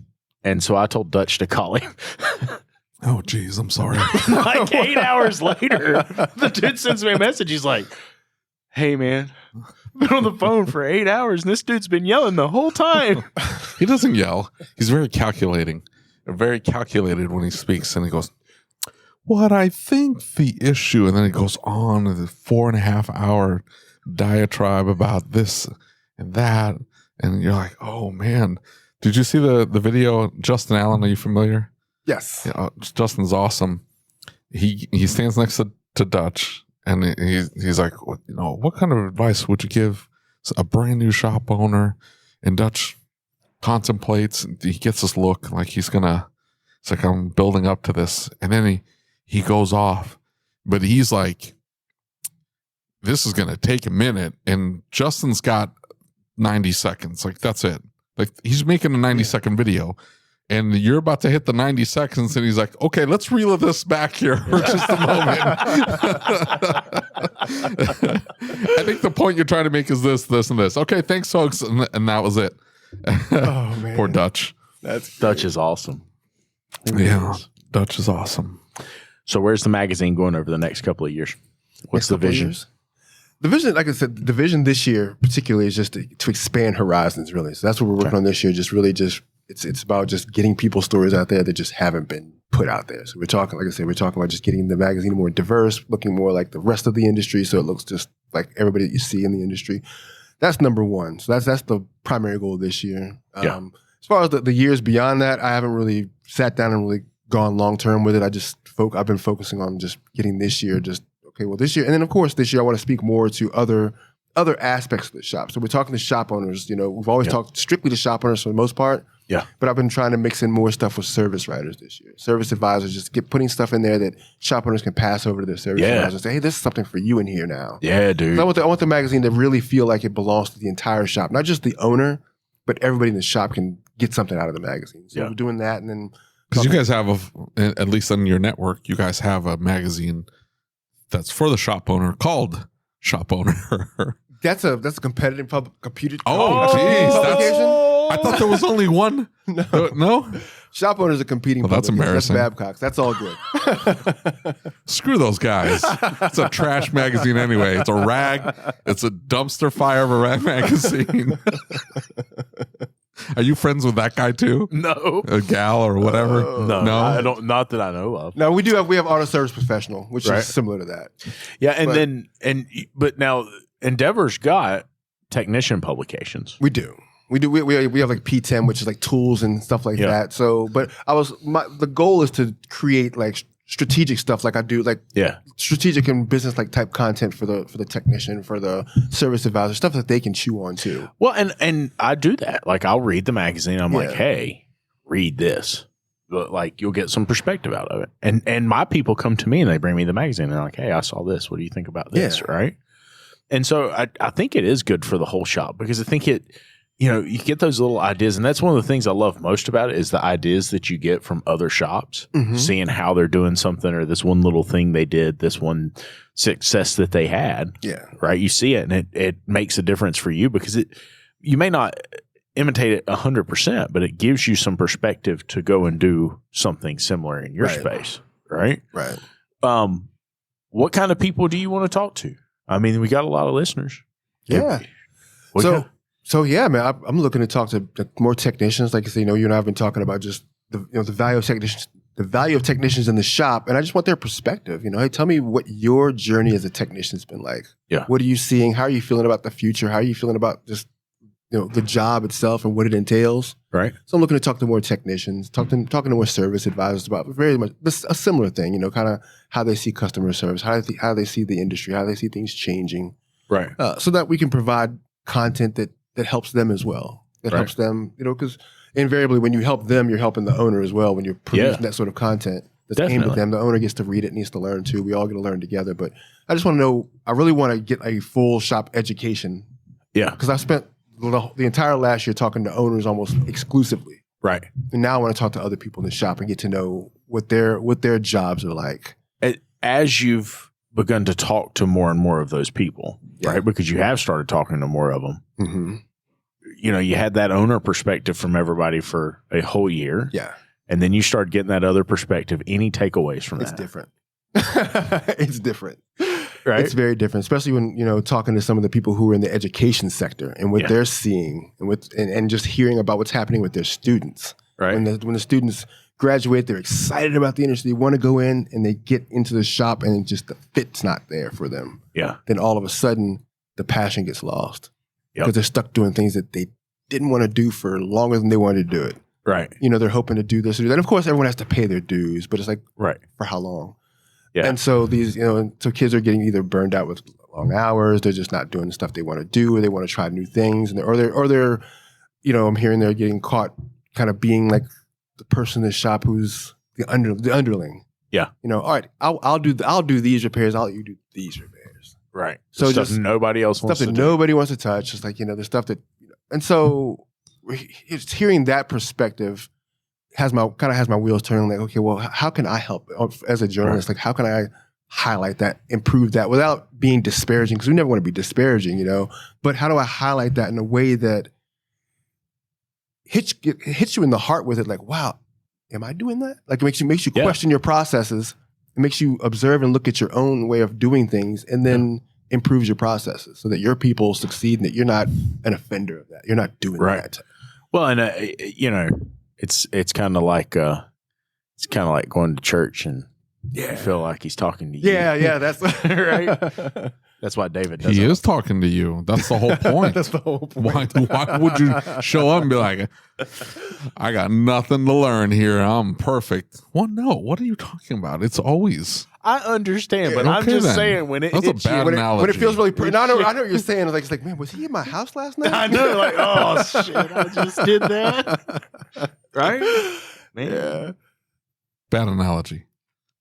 And so I told Dutch to call him. Oh, geez, I'm sorry. Like 8 hours later, the dude sends me a message. He's like, hey, man, I've been on the phone for 8 hours, and this dude's been yelling the whole time. He doesn't yell. He's very calculating. Very calculated when he speaks, and he goes, what I think the issue, and then he goes on the 4.5 hour diatribe about this and that, and you're like, oh man, did you see the video? Justin Allen, are you familiar? Yes. Yeah, Justin's awesome. He stands next to Dutch, and he's like, what kind of advice would you give a brand new shop owner? And Dutch contemplates, he gets this look like he's gonna It's like, I'm building up to this. And then he goes off. But he's like, this is going to take a minute. And Justin's got 90 seconds. Like, that's it. Like, he's making a 90-second video. And you're about to hit the 90 seconds, and he's like, okay, let's reel this back here for just a moment. I think the point you're trying to make is this, and this. Okay, thanks, folks. And that was it. Oh, man. Poor Dutch. Dutch is awesome. Yeah, Dutch is awesome. So where's the magazine going over the next couple of years? What's the vision? The vision, like I said, the vision this year particularly is just to expand horizons, really. So that's what we're working on this year, It's about just getting people's stories out there that just haven't been put out there. So we're talking, like I said, we're talking about just getting the magazine more diverse, looking more like the rest of the industry, so it looks just like everybody that you see in the industry. That's number one. So that's the primary goal this year. As far as the years beyond that, I haven't really sat down and really gone long term with it. I've been focusing on just getting this year. Just okay, well, this year, and then of course this year I want to speak more to other aspects of the shop. So we're talking to shop owners. We've always talked strictly to shop owners for the most part. Yeah. But I've been trying to mix in more stuff with service writers this year. Service advisors, just putting stuff in there that shop owners can pass over to their service advisors and say, hey, this is something for you in here now. Yeah, dude. So I want the magazine to really feel like it belongs to the entire shop, not just the owner, but everybody in the shop can get something out of the magazine. So we're doing that. And then because you guys have, at least on your network, you guys have a magazine that's for the shop owner called Shop Owner. That's a competitive computed. Oh, jeez. I thought there was only one. No? Shop owners are competing. Well, that's embarrassing. That's Babcock's. That's all good. Screw those guys. It's a trash magazine anyway. It's a rag. It's a dumpster fire of a rag magazine. Are you friends with that guy too? No. A gal or whatever? No. I don't. Not that I know of. No, we have auto service professional, which is similar to that. Yeah, but now Endeavor's got technician publications. We do. We have like P10, which is like tools and stuff like that. So, but the goal is to create like strategic stuff, like I do, like strategic and business like type content for the technician, for the service advisor, stuff that they can chew on too. Well, and I do that. Like I'll read the magazine. I'm like, hey, read this. But like you'll get some perspective out of it. And my people come to me and they bring me the magazine. And they're like, hey, I saw this. What do you think about this? Right. And so I think it is good for the whole shop because I think you get those little ideas. And that's one of the things I love most about it is the ideas that you get from other shops, seeing how they're doing something or this one little thing they did, this one success that they had. Yeah. Right. You see it and it makes a difference for you because you may not imitate it 100%, but it gives you some perspective to go and do something similar in your space. Right. Right. What kind of people do you want to talk to? I mean, we got a lot of listeners. Yeah. So yeah, man, I'm looking to talk to more technicians. Like I say, you and I have been talking about just the value of technicians in the shop, and I just want their perspective. Hey, tell me what your journey as a technician has been like. Yeah, what are you seeing? How are you feeling about the future? How are you feeling about just the job itself and what it entails? Right. So I'm looking to talk to more technicians, talking to more service advisors about very much a similar thing. Kind of how they see customer service, how they see the industry, how they see things changing. Right. So that we can provide content that helps them as well. That helps them, because invariably when you help them, you're helping the owner as well. When you're producing that sort of content that's aimed at them, the owner gets to read it, needs to learn too. We all get to learn together. But I just want to know, I really want to get a full shop education. Yeah. Because I spent the entire last year talking to owners almost exclusively. Right. And now I want to talk to other people in the shop and get to know what their jobs are like. As you've begun to talk to more and more of those people, right? Because you have started talking to more of them. Mm-hmm. You had that owner perspective from everybody for a whole year. Yeah. And then you start getting that other perspective. Any takeaways from that? It's different. It's different. Right. It's very different, especially when, talking to some of the people who are in the education sector and what they're seeing and just hearing about what's happening with their students. Right. When the students graduate, they're excited about the industry. They want to go in and they get into the shop and just the fit's not there for them. Yeah. Then all of a sudden the passion gets lost because they're stuck doing things that they didn't want to do for longer than they wanted to do it. Right. They're hoping to do this or do that. And of course, everyone has to pay their dues, but it's like, for how long? Yeah. And so so kids are getting either burned out with long hours. They're just not doing the stuff they want to do, or they want to try new things. And or they're I'm hearing they're getting caught kind of being like the person in the shop who's the underling. Yeah. All right, I'll do these repairs. You do these repairs. Right. So stuff nobody else wants to do. Stuff that nobody wants to touch. It's like, the stuff that, and so it's hearing that perspective has my wheels turning. Like, okay, well, how can I help as a journalist? Like, how can I highlight that, improve that without being disparaging? Because we never want to be disparaging, but how do I highlight that in a way that hits you in the heart with it? Like, wow, am I doing that? Like, it makes you question your processes. It makes you observe and look at your own way of doing things, and then improves your processes so that your people succeed and that you're not an offender of that. You're not doing that. Well, and it's kind of like going to church and you feel like he's talking to you. Yeah, that's right. That's why David does. He is talking to you. That's the whole point. That's the whole point. Why would you show up and be like, I got nothing to learn here. I'm perfect. Well, no. What are you talking about? It's always. I understand, but I'm just saying when it That's hits a bad analogy. When it feels really I know what you're saying. It's like, man, was he in my house last night? I know, like, oh shit, I just did that. Right? Man. Yeah. Bad analogy.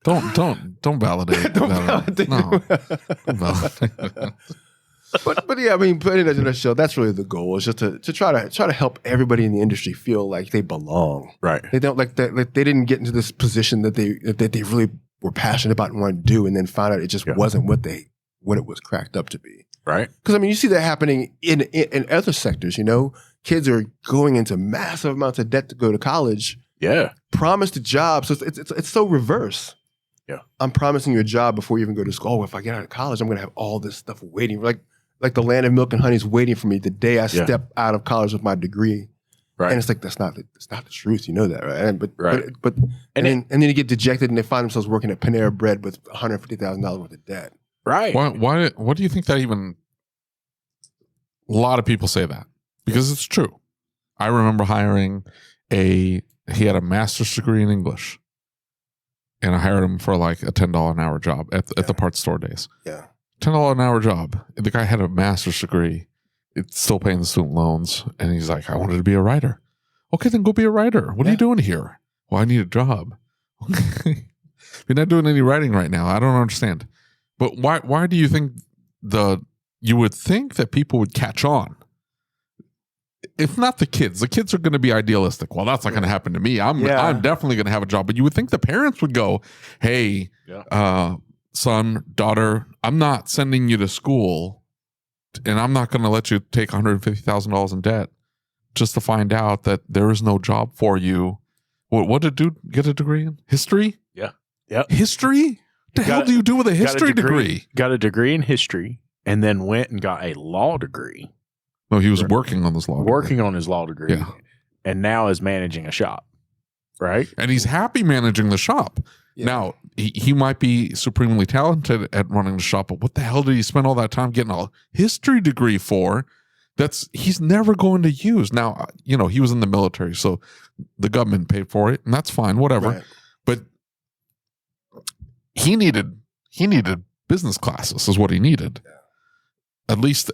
Don't validate. Don't validate. No. Don't validate. But yeah, I mean, putting it in a show, that's really the goal. Is just to try to help everybody in the industry feel like they belong. Right. They don't like that. Like, they didn't get into this position that they really were passionate about and wanted to do, and then found out it just wasn't what it was cracked up to be. Right. Because I mean, you see that happening in other sectors. Kids are going into massive amounts of debt to go to college. Yeah. Promised a job, so it's so reverse. Yeah. I'm promising you a job before you even go to school. Oh, if I get out of college, I'm going to have all this stuff waiting. Like the land of milk and honey is waiting for me the day I step out of college with my degree. Right. And it's like, that's not the truth. You know that, right? But and then you get dejected and they find themselves working at Panera Bread with $150,000 worth of debt. Right. Why? What do you think that even? A lot of people say that because it's true. I remember hiring he had a master's degree in English. And I hired him for like a $10 an hour job at the parts store days. Yeah. $10 an hour job. The guy had a master's degree. It's still paying the student loans. And he's like, I wanted to be a writer. Okay, then go be a writer. What are you doing here? Well, I need a job. You're not doing any writing right now. I don't understand. But why do you think you would think that people would catch on? If not the kids are going to be idealistic. Well, that's not going to happen to me. I'm definitely going to have a job. But you would think the parents would go, hey, son, daughter, I'm not sending you to school and I'm not going to let you take $150,000 in debt just to find out that there is no job for you. What did dude get a degree in? History? Yeah. Yeah. History? What the hell do you do with a history degree? Got a degree in history and then went and got a law degree. No, he was working on this law degree. Working on his law degree. Yeah. And now is managing a shop. Right? And he's happy managing the shop. Yeah. Now, he might be supremely talented at running the shop, but what the hell did he spend all that time getting a history degree for he's never going to use? Now, he was in the military, so the government paid for it, and that's fine, whatever. Right. But he needed business classes is what he needed. Yeah. At least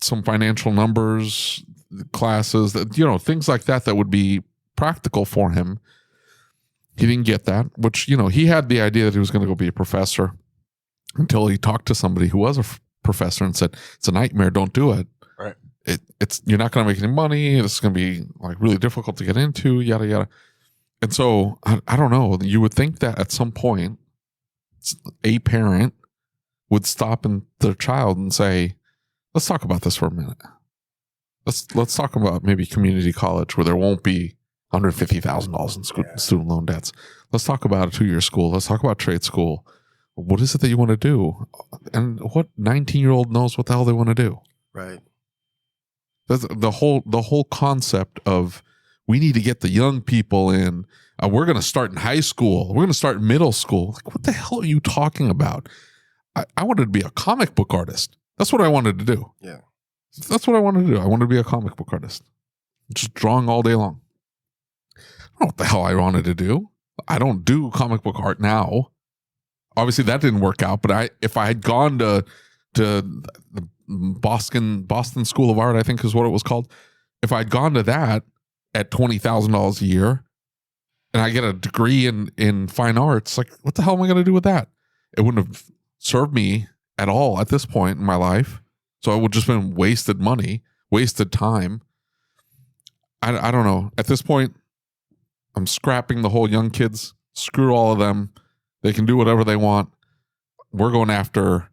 some financial numbers classes, things like that would be practical for him. He didn't get that, which, he had the idea that he was going to go be a professor until he talked to somebody who was a professor and said, it's a nightmare. Don't do it. Right. You're not going to make any money. This is going to be like really difficult to get into, yada, yada. And so I don't know. You would think that at some point a parent would stop their child and say, let's talk about this for a minute. Let's talk about maybe community college where there won't be $150,000 in student loan debts. Let's talk about a 2-year school. Let's talk about trade school. What is it that you want to do? And what 19-year-old knows what the hell they want to do? Right. That's the whole concept of we need to get the young people in. We're going to start in high school. We're going to start in middle school. Like, what the hell are you talking about? I wanted to be a comic book artist. That's what I wanted to do. Yeah. That's what I wanted to do. I wanted to be a comic book artist. Just drawing all day long. I don't know what the hell I wanted to do. I don't do comic book art now. Obviously, that didn't work out. But if I had gone to the Boston School of Art, I think is what it was called. If I'd gone to that at $20,000 a year, and I get a degree in fine arts. Like, what the hell am I going to do with that? It wouldn't have served me at all at this point in my life. So it would just been wasted money, wasted time. I don't know. At this point, I'm scrapping the whole young kids. Screw all of them. They can do whatever they want. We're going after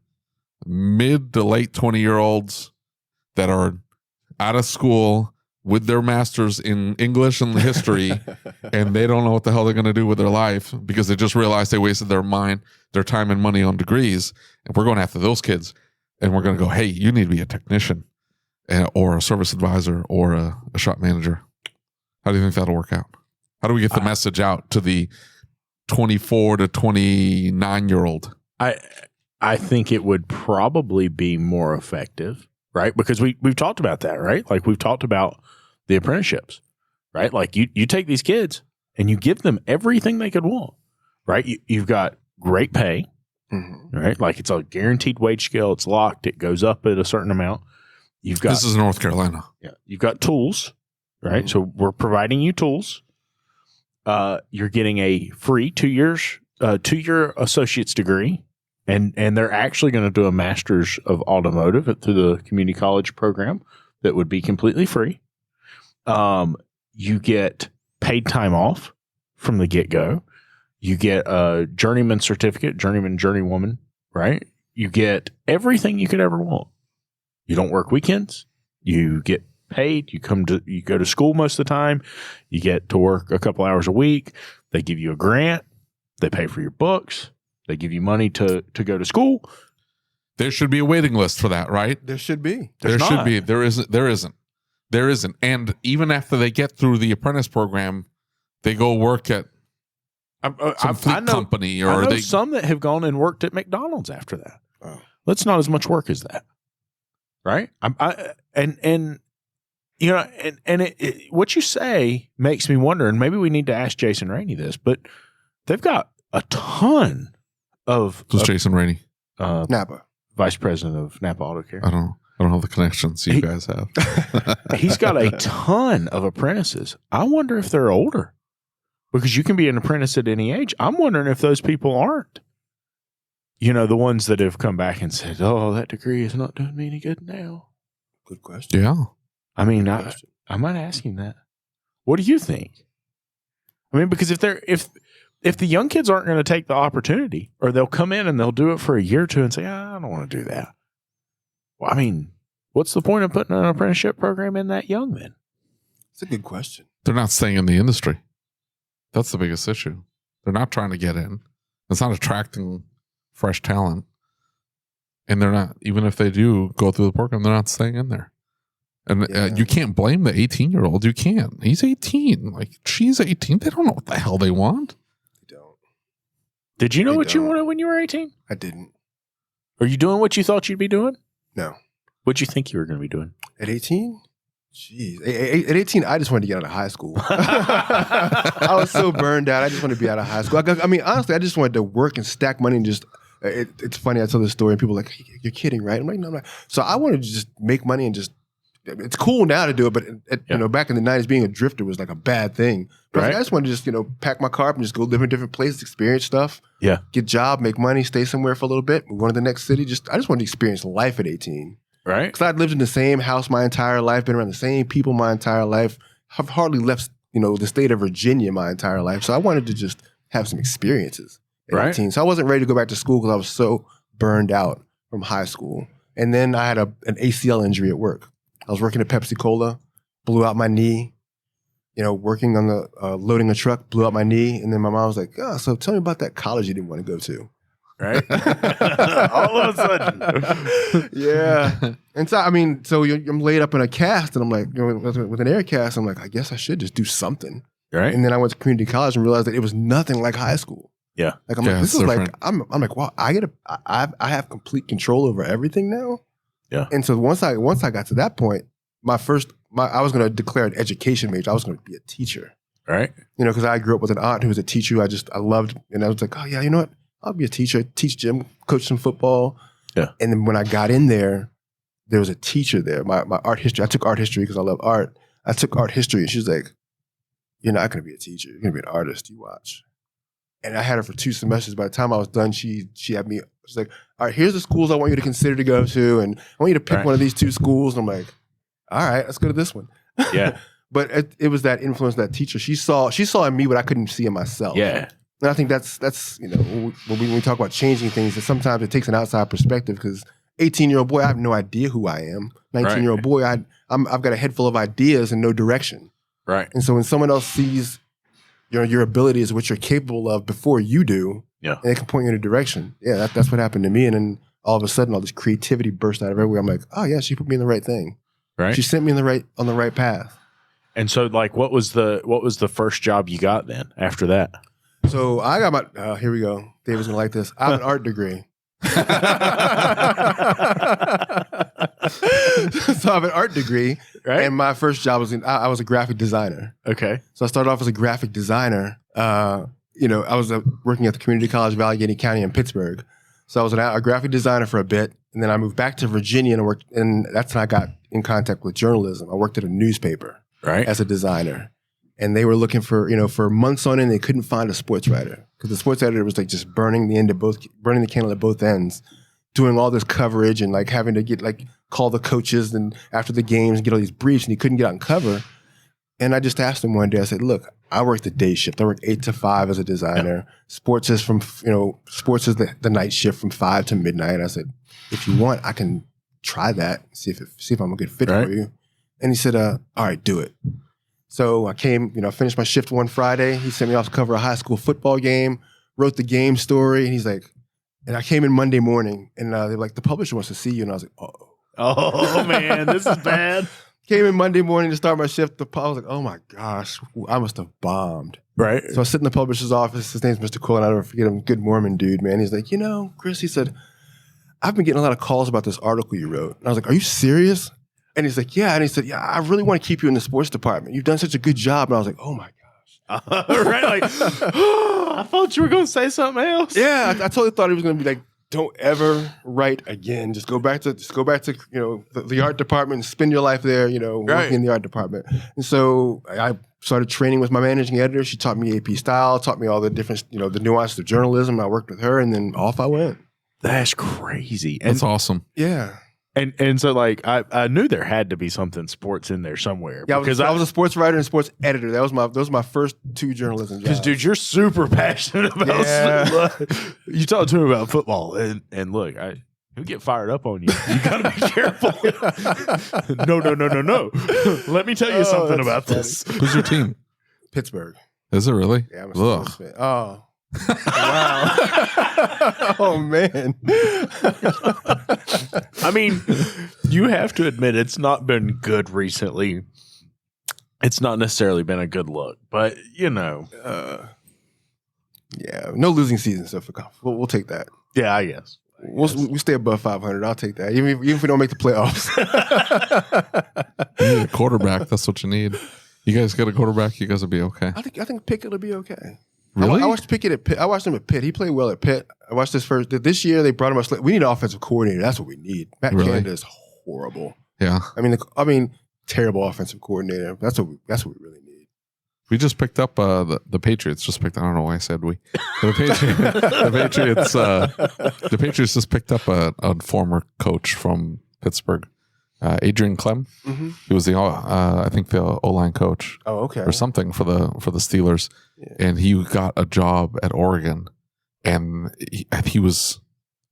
mid to late 20-year-olds that are out of school with their masters in English and history, and they don't know what the hell they're going to do with their life because they just realized they wasted their time and money on degrees. And we're going after those kids, and we're going to go, hey, you need to be a technician or a service advisor or a shop manager. How do you think that'll work out? How do we get the message out to the 24 to 29-year-old? I think it would probably be more effective, right? Because we've talked about that, right? Like we've talked about the apprenticeships, right? Like you take these kids and you give them everything they could want, right? You've got great pay, right? Like it's a guaranteed wage scale. It's locked. It goes up at a certain amount. This is North Carolina. Yeah. You've got tools, right? So we're providing you tools. You're getting a free 2-year associate's degree. And they're actually going to do a master's of automotive through the community college program that would be completely free. You get paid time off from the get-go. You get a journeyman certificate, journeywoman, right? You get everything you could ever want. You don't work weekends. You get paid. You go to school most of the time. You get to work a couple hours a week. They give you a grant. They pay for your books. They give you money to go to school. There should be a waiting list for that, right? There should be. There should be. There isn't. And even after they get through the apprentice program, they go work at some fleet company, or I know some that have gone and worked at McDonald's after that. Oh. That's not as much work as that, right? You know, what you say makes me wonder, and maybe we need to ask Jason Rainey this, but they've got a ton of. Who's Jason Rainey? Napa, vice president of Napa Auto Care. I don't have the connections you guys have. He's got a ton of apprentices. I wonder if they're older, because you can be an apprentice at any age. I'm wondering if those people aren't, the ones that have come back and said, "Oh, that degree is not doing me any good now." Good question. Yeah, I mean, I might ask him that. What do you think? I mean, because if the young kids aren't going to take the opportunity, or they'll come in and they'll do it for a year or two and say, I don't want to do that. Well, I mean, what's the point of putting an apprenticeship program in that young then? It's a good question. They're not staying in the industry. That's the biggest issue. They're not trying to get in. It's not attracting fresh talent. And they're not, even if they do go through the program, they're not staying in there. And you can't blame the 18-year-old. You can't. He's 18. Like, she's 18. They don't know what the hell they want. Did you know what you wanted when you were 18? I didn't. Are you doing what you thought you'd be doing? No. What'd you think you were going to be doing? At 18? Jeez. At 18, I just wanted to get out of high school. I was so burned out. I just wanted to be out of high school. I mean, honestly, I just wanted to work and stack money and just, it's funny. I tell this story and people are like, you're kidding, right? I'm like, no, I'm not. So I wanted to just make money and just, it's cool now to do it, but back in the 90s, being a drifter was like a bad thing. But I just wanted to just, pack my car up and just go live in different places, experience stuff. Yeah. Get a job, make money, stay somewhere for a little bit, move on to the next city. I just wanted to experience life at 18. Right. Because I'd lived in the same house my entire life, been around the same people my entire life. I've hardly left, the state of Virginia my entire life. So I wanted to just have some experiences at 18. So I wasn't ready to go back to school because I was so burned out from high school. And then I had an ACL injury at work. I was working at Pepsi Cola, blew out my knee, working on the loading a truck, blew out my knee. And then my mom was like, oh, so tell me about that college you didn't want to go to. Right? All of a sudden. Yeah. And so, I'm laid up in a cast and I'm like, with an air cast, I'm like, I guess I should just do something. Right. And then I went to community college and realized that it was nothing like high school. Yeah. Like, this is different. I'm like, wow, I have complete control over everything now. Yeah. And so once I got to that point, I was going to declare an education major. I was going to be a teacher. Right. Because I grew up with an aunt who was a teacher who I loved. And I was like, oh yeah, you know what? I'll be a teacher, teach gym, coach some football. Yeah. And then when I got in there was a teacher there. My art history, I took art history because I love art. I took art history and she's like, you're not going to be a teacher. You're going to be an artist. You watch. And I had her for 2 semesters. By the time I was done, she had me. She's like, all right, here's the schools I want you to consider to go to. And I want you to pick one of these 2 schools. And I'm like, all right, let's go to this one. Yeah. But it was that influence, that teacher. She saw in me what I couldn't see in myself. Yeah. And I think that's when we talk about changing things, that sometimes it takes an outside perspective, because 18-year-old boy, I have no idea who I am. 19-year-old boy, I've got a head full of ideas and no direction. Right. And so when someone else sees your abilities, what you're capable of before you do, and they can point you in a direction. Yeah, that's what happened to me. And then all of a sudden, all this creativity burst out of everywhere. I'm like, oh yeah, she put me in the right thing. Right. She sent me on the right path. And so, like, what was the first job you got then after that? So I got my here we go. David's gonna like this. I have an art degree. So I have an art degree, right? And my first job was I was a graphic designer. Okay. So I started off as a graphic designer. I was working at the community college of Allegheny County in Pittsburgh. So I was a graphic designer for a bit, and then I moved back to Virginia and worked. And that's when I got in contact with journalism. I worked at a newspaper, as a designer, and they were looking for months on end. They couldn't find a sports writer, because the sports editor was like just burning the candle at both ends, doing all this coverage and like having to get call the coaches and after the games and get all these briefs, and he couldn't get out and cover. And I just asked him one day, I said, look, I work the day shift. I work 8 to 5 as a designer. Sports is the night shift from 5 to midnight. I said, if you want, I can try that, see if I'm a good fit for you. And he said, all right, do it. So I came, finished my shift one Friday. He sent me off to cover a high school football game, wrote the game story. And he's like, and I came in Monday morning, and they're like, the publisher wants to see you. And I was like, oh man, this is bad. Came in Monday morning to start my shift. I was like, oh my gosh, I must have bombed. Right. So I sit in the publisher's office. His name's Mr. Cole, and I'll never forget him. Good Mormon dude, man. He's like, Chris, he said, I've been getting a lot of calls about this article you wrote. And I was like, are you serious? And he's like, yeah. And he said, yeah, I really want to keep you in the sports department. You've done such a good job. And I was like, oh my gosh. Right. Like, I thought you were going to say something else. Yeah. I totally thought he was going to be like, don't ever write again. Just go back to the art department and spend your life there, working in the art department. And so I started training with my managing editor. She taught me AP style, taught me all the different, the nuances of journalism. I worked with her, and then off I went. That's crazy. That's awesome. Yeah. And so like I knew there had to be something sports in there somewhere. Yeah, because I was a sports writer and sports editor. Those were my first 2 journalism jobs. Because dude, you're super passionate about you talk to me about football, and look, he'll get fired up on you. You gotta be careful. No. Let me tell you something about this. Who's your team? Pittsburgh. Is it really? Yeah, I'm a Steelers fan. Oh. Wow. Oh man. I mean, you have to admit it's not been good recently. It's not necessarily been a good look, but yeah, no losing season, so we'll take that. Yeah, I guess. We stay above 500. I'll take that, even if we don't make the playoffs. You need a quarterback. That's what you need. You guys get a quarterback, you guys will be okay. I think Pickett will be okay. Really? I watched Pickett at Pitt. I watched him at Pitt. He played well at Pitt. I watched this year. They brought him a. We need an offensive coordinator. That's what we need. Matt Canada is horrible. Yeah. I mean, terrible offensive coordinator. That's what we really need. We just picked up the Patriots. Just picked. I don't know why I said we. The Patriots just picked up a former coach from Pittsburgh, Adrian Clem. Mm-hmm. He was I think the O-line coach. Oh, okay. Or something for the Steelers. Yeah. And he got a job at Oregon, and he was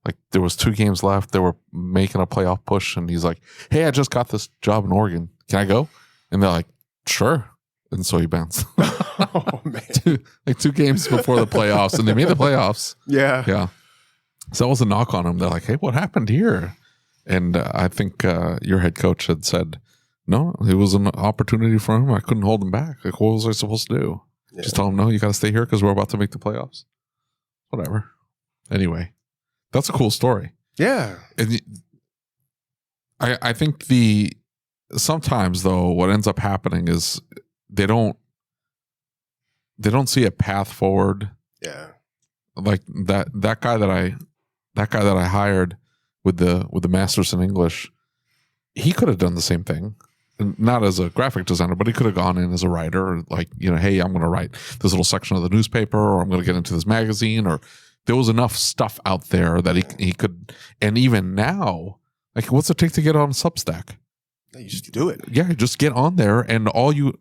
like, there was 2 games left. They were making a playoff push, and he's like, "Hey, I just got this job in Oregon. Can I go?" And they're like, "Sure." And so he bounced. Oh man! 2 games before the playoffs, and they made the playoffs. Yeah. So that was a knock on him. They're like, "Hey, what happened here?" And I think your head coach had said, "No, it was an opportunity for him. I couldn't hold him back. Like, what was I supposed to do?" Yeah. Just tell him, no, you got to stay here because we're about to make the playoffs. Whatever. Anyway, that's a cool story. Yeah. And I think sometimes though, what ends up happening is they don't see a path forward. Yeah. Like that guy that I hired with the masters in English, he could have done the same thing. not as a graphic designer, but he could have gone in as a writer, like, hey, I'm going to write this little section of the newspaper, or I'm going to get into this magazine, or there was enough stuff out there that he could. And even now, like, what's it take to get on Substack? You just do it. Yeah, just get on there, and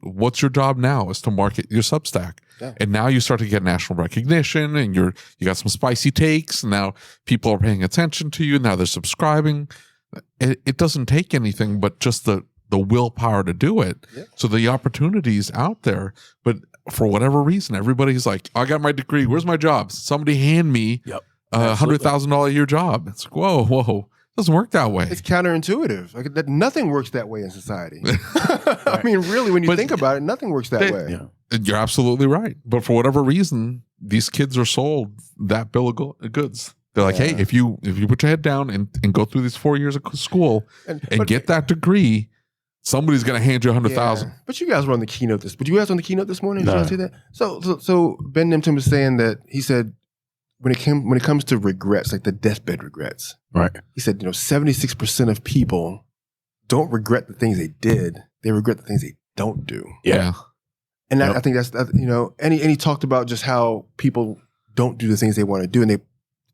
what's your job now is to market your Substack. Yeah. And now you start to get national recognition, and you got some spicy takes, and now people are paying attention to you. Now they're subscribing. It doesn't take anything but just the willpower to do it. Yeah. So the opportunity's out there, but for whatever reason, everybody's like, I got my degree. Where's my job? Somebody hand me a $100,000 a year job. It's like, whoa. Doesn't work that way. It's counterintuitive. Like that, nothing works that way in society. I mean, really, when you think about it, nothing works that way. Yeah. You're absolutely right. But for whatever reason, these kids are sold that bill of goods. They're like, hey, if you put your head down and go through these 4 years of school and get that degree, somebody's going to hand you $100,000. But you guys were on the keynote But you guys on the keynote this morning? Did you see that? So Ben Nimton was saying that he said, when it comes to regrets, like the deathbed regrets, right? He said, 76% of people don't regret the things they did; they regret the things they don't do. Yeah, and I think that's And he talked about just how people don't do the things they want to do, and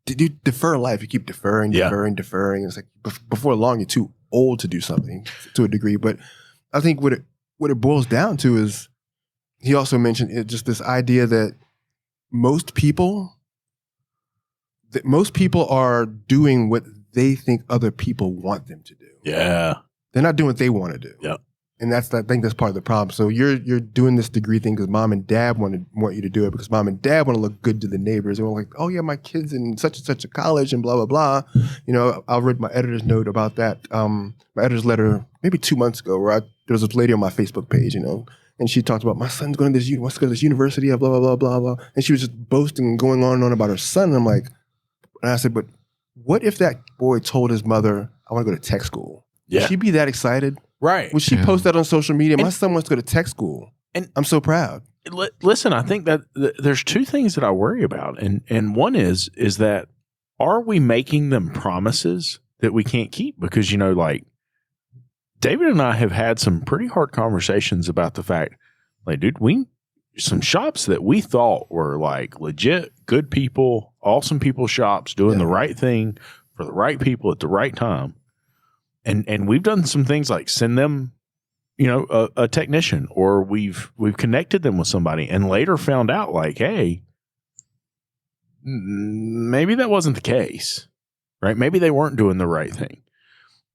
you defer life. You keep deferring. It's like before long, you're too old to do something to a degree. But I think what it boils down to is, he also mentioned just this idea that most people are doing what they think other people want them to do. Yeah. They're not doing what they want to do. Yeah. And I think that's part of the problem. So you're doing this degree thing because mom and dad want you to do it, because mom and dad want to look good to the neighbors. They're like, oh yeah, my kid's in such and such a college and blah, blah, blah. I read my editor's note about that. My editor's letter maybe 2 months ago, where there was this lady on my Facebook page, and she talked about, my son's going to this university, blah, blah, blah, blah, blah. And she was just boasting and going on and on about her son. And I'm like, and I said, but what if that boy told his mother, I want to go to tech school? Yeah. Would she be that excited? Right. Would she post that on social media? My son wants to go to tech school. And I'm so proud. Listen, I think that there's two things that I worry about. And one is that, are we making them promises that we can't keep? Because, like, David and I have had some pretty hard conversations about the fact, like, dude, some shops that we thought were like legit good people, awesome people shops doing the right thing for the right people at the right time. And we've done some things like send them, a technician, or we've connected them with somebody, and later found out like, hey, maybe that wasn't the case, right? Maybe they weren't doing the right thing.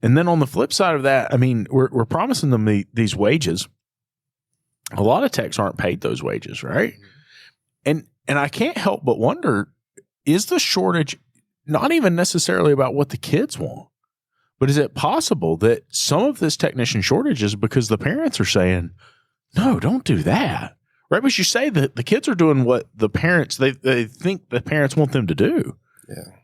And then on the flip side of that, I mean, we're promising them these wages. A lot of techs aren't paid those wages, right? And I can't help but wonder, is the shortage not even necessarily about what the kids want, but is it possible that some of this technician shortage is because the parents are saying, no, don't do that, right? But you say that the kids are doing what the parents, they think the parents want them to do. Yeah.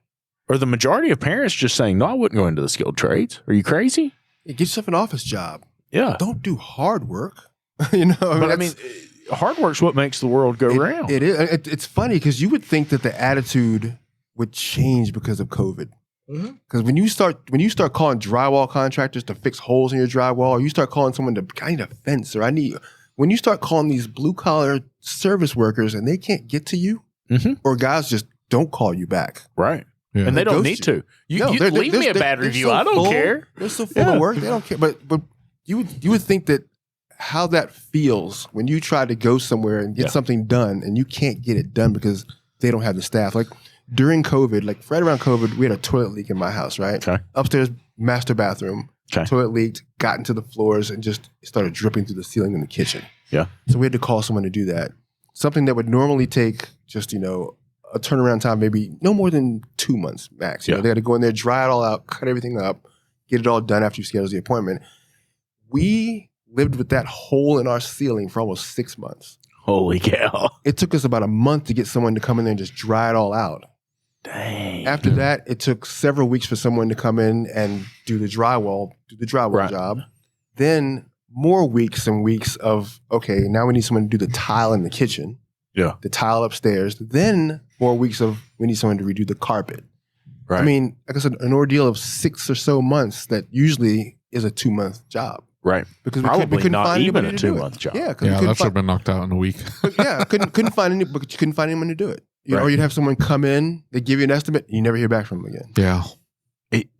Or the majority of parents just saying, no, I wouldn't go into the skilled trades. Are you crazy? Get yourself an office job. Yeah. Don't do hard work. I mean, hard work's what makes the world go round. It is. It's funny because you would think that the attitude would change because of COVID. Because when you start calling drywall contractors to fix holes in your drywall, or you start calling someone to, I need a fence, or when you start calling these blue collar service workers and they can't get to you, or guys just don't call you back, right? Yeah. And they don't need to. You leave me a bad review. So I don't care. They're so full of work. They don't care. But you would think that how that feels when you try to go somewhere and get something done and you can't get it done because they don't have the staff. Like during COVID, like right around COVID, we had a toilet leak in my house, right? Okay. Upstairs, master bathroom. Okay. Toilet leaked, got into the floors, and just started dripping through the ceiling in the kitchen. Yeah. So we had to call someone to do that. Something that would normally take just, a turnaround time, maybe no more than 2 months max. They had to go in there, dry it all out, cut everything up, get it all done after you schedule the appointment. We lived with that hole in our ceiling for almost 6 months. Holy cow. It took us about a month to get someone to come in there and just dry it all out. Dang. After that, it took several weeks for someone to come in and do the drywall job. Then more weeks and weeks of, okay, now we need someone to do the tile in the kitchen. Yeah. The tile upstairs. Then more weeks of, we need someone to redo the carpet. Right. I mean, like I said, an ordeal of 6 or so months that usually is a 2-month job. Right. Because Probably we couldn't not find even anybody a to do 2-month it. job. Yeah, that should have been knocked out in a week. couldn't find any, but you couldn't find anyone to do it. Right. Or you'd have someone come in, they give you an estimate, you never hear back from them again. Yeah.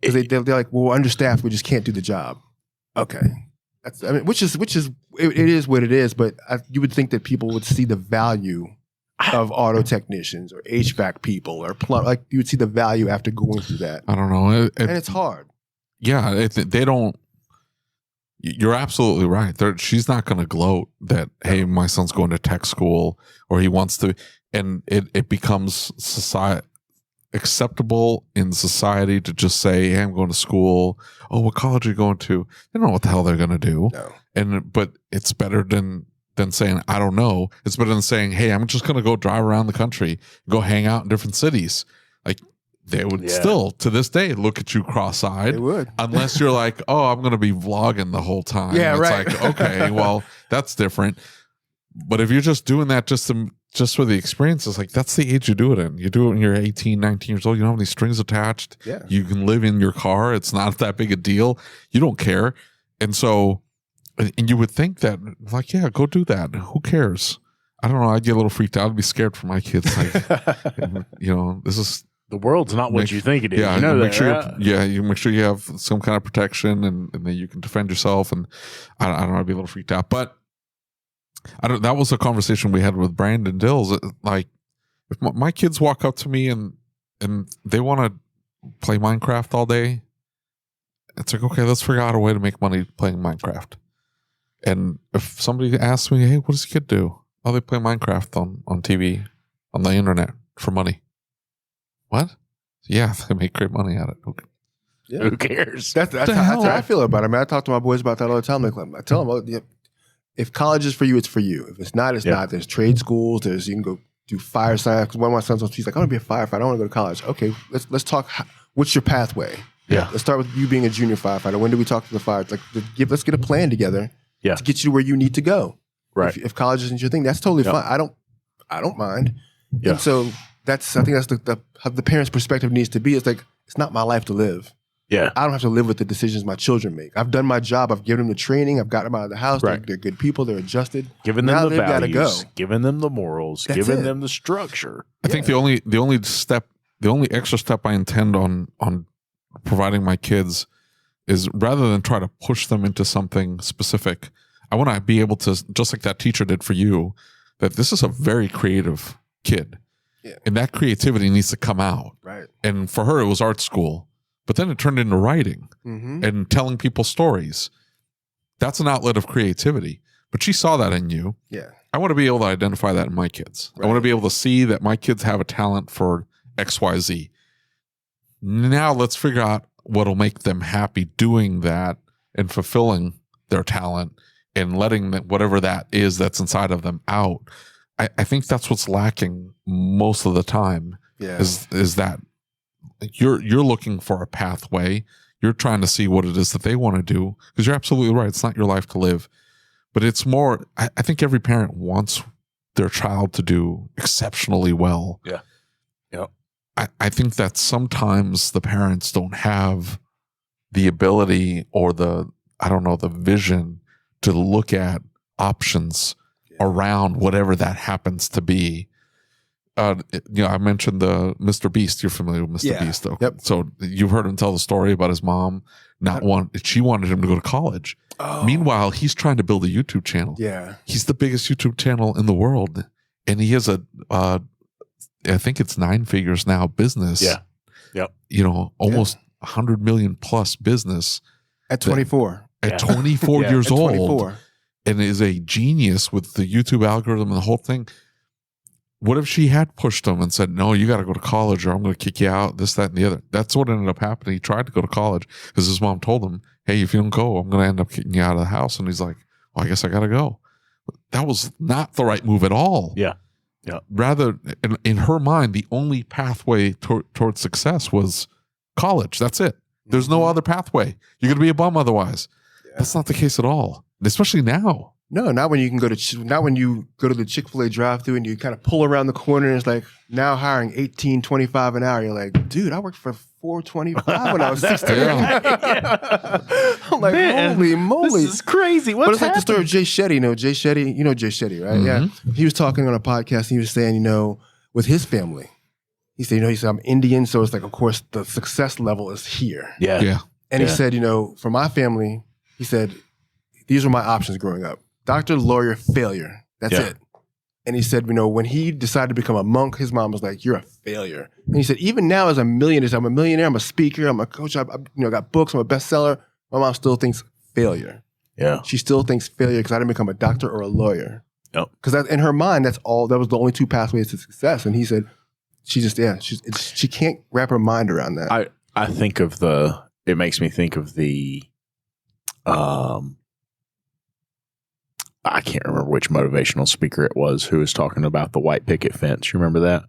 They're like, well, we're understaffed, we just can't do the job. Okay. Which is it is what it is, but you would think that people would see the value of auto technicians or HVAC people or like you would see the value after going through that. I don't know. And it's hard. Yeah, they don't. You're absolutely right. She's not going to gloat that, hey, my son's going to tech school or he wants to, and it becomes acceptable in society to just say, hey, I'm going to school. Oh, what college are you going to? They don't know what the hell they're going to do. No. But it's better than saying, I don't know. It's better than saying, hey, I'm just going to go drive around the country, go hang out in different cities. Like, they would still, to this day, look at you cross-eyed. They would. Unless you're like, oh, I'm going to be vlogging the whole time. Yeah, it's right. like, okay, well, that's different. But if you're just doing that just for the experience, it's like, that's the age you do it in. You do it when you're 18, 19 years old. You don't have any strings attached. Yeah. You can live in your car. It's not that big a deal. You don't care. And so, and you would think that, like, yeah, go do that. Who cares? I don't know. I'd get a little freaked out. I'd be scared for my kids. Like, this is... The world's not what you think it is. Yeah, you know make that, sure. right? You make sure you have some kind of protection, and then you can defend yourself. And I don't know, I'd be a little freaked out. But that was a conversation we had with Brandon Dills. Like, if my kids walk up to me and they want to play Minecraft all day, it's like, okay, let's figure out a way to make money playing Minecraft. And if somebody asks me, hey, what does your kid do? Oh, they play Minecraft on TV, on the internet for money. What? Yeah, they make great money at it. Okay. Yeah. Who cares? That's how I feel about it. I mean, I talk to my boys about that all the time. Like, I tell them, if college is for you, it's for you. If it's not, it's not. There's trade schools. You can go do fire science. Because one of my sons, he's like, I want to be a firefighter. I don't want to go to college. Okay, let's talk. What's your pathway? Yeah. Let's start with you being a junior firefighter. When do we talk to the fire? Like, let's get a plan together. Yeah. To get you to where you need to go. Right. If college isn't your thing, that's totally fine. I don't mind. Yeah. And so I think that's how the parent's perspective needs to be. It's like, it's not my life to live. Yeah. I don't have to live with the decisions my children make. I've done my job. I've given them the training. I've got them out of the house. Right. They're good people. They're adjusted. Giving them now the they've got to values, go. giving them the morals, That's giving it. them the structure. I think the only extra step I intend on providing my kids is, rather than try to push them into something specific, I want to be able to, just like that teacher did for you, that this is a very creative kid. Yeah. And that creativity needs to come out. Right. And for her, it was art school. But then it turned into writing and telling people stories. That's an outlet of creativity. But she saw that in you. Yeah. I want to be able to identify that in my kids. Right. I want to be able to see that my kids have a talent for XYZ. Now let's figure out what'll make them happy doing that and fulfilling their talent and letting whatever that is that's inside of them out. I think that's what's lacking most of the time. Yeah. Is that you're looking for a pathway. You're trying to see what it is that they want to do, because you're absolutely right. It's not your life to live, but it's more, I think every parent wants their child to do exceptionally well. Yeah. Yeah. I think that sometimes the parents don't have the ability or the vision to look at options around whatever that happens to be. I mentioned the Mr. Beast. You're familiar with Mr. Beast, though. Yep. So you've heard him tell the story about his mom she wanted him to go to college. Oh. Meanwhile, he's trying to build a YouTube channel. Yeah. He's the biggest YouTube channel in the world, and he has I think it's 9 figures now business. Yeah. Yep. Almost 100 million plus business At 24. at 24 years At old. 24. And is a genius with the YouTube algorithm and the whole thing. What if she had pushed him and said, no, you got to go to college or I'm going to kick you out, this, that, and the other? That's what ended up happening. He tried to go to college because his mom told him, hey, if you don't go, I'm going to end up kicking you out of the house. And he's like, well, I guess I got to go. That was not the right move at all. Yeah. Yeah. Rather, in her mind, the only pathway towards success was college. That's it. There's no other pathway. You're going to be a bum otherwise. Yeah. That's not the case at all. Especially now. No, not when you go to the Chick-fil-A drive-thru and you kind of pull around the corner and it's like now hiring $18.25 an hour. You're like, dude, I worked for $4.25 when I was 16. I'm like, man, holy moly, this is crazy. What's But it's like the story of Jay Shetty. Jay Shetty, right? Yeah, he was talking on a podcast. And he was saying, with his family, he said, I'm Indian, so it's like, of course, the success level is here. Yeah. And he said, for my family, he said, these were my options growing up. Doctor, lawyer, failure. That's it. And he said, when he decided to become a monk, his mom was like, you're a failure. And he said, even now as I'm a millionaire, I'm a speaker, I'm a coach, I got books, I'm a bestseller. My mom still thinks failure. Yeah. She still thinks failure because I didn't become a doctor or a lawyer. Yep. Because in her mind, that was the only two pathways to success. And he said, she can't wrap her mind around that. I think of it makes me think of the, I can't remember which motivational speaker it was who was talking about the white picket fence. You remember that?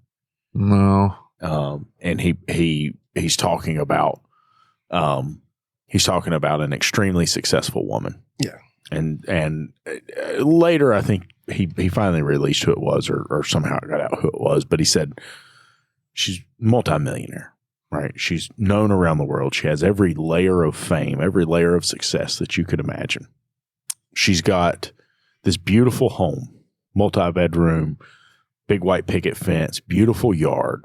No. And he's talking about an extremely successful woman. Yeah. And later, I think he finally released who it was, or somehow got out who it was. But he said she's multimillionaire, right? She's known around the world. She has every layer of fame, every layer of success that you could imagine. She's got this beautiful home, multi-bedroom, big white picket fence, beautiful yard,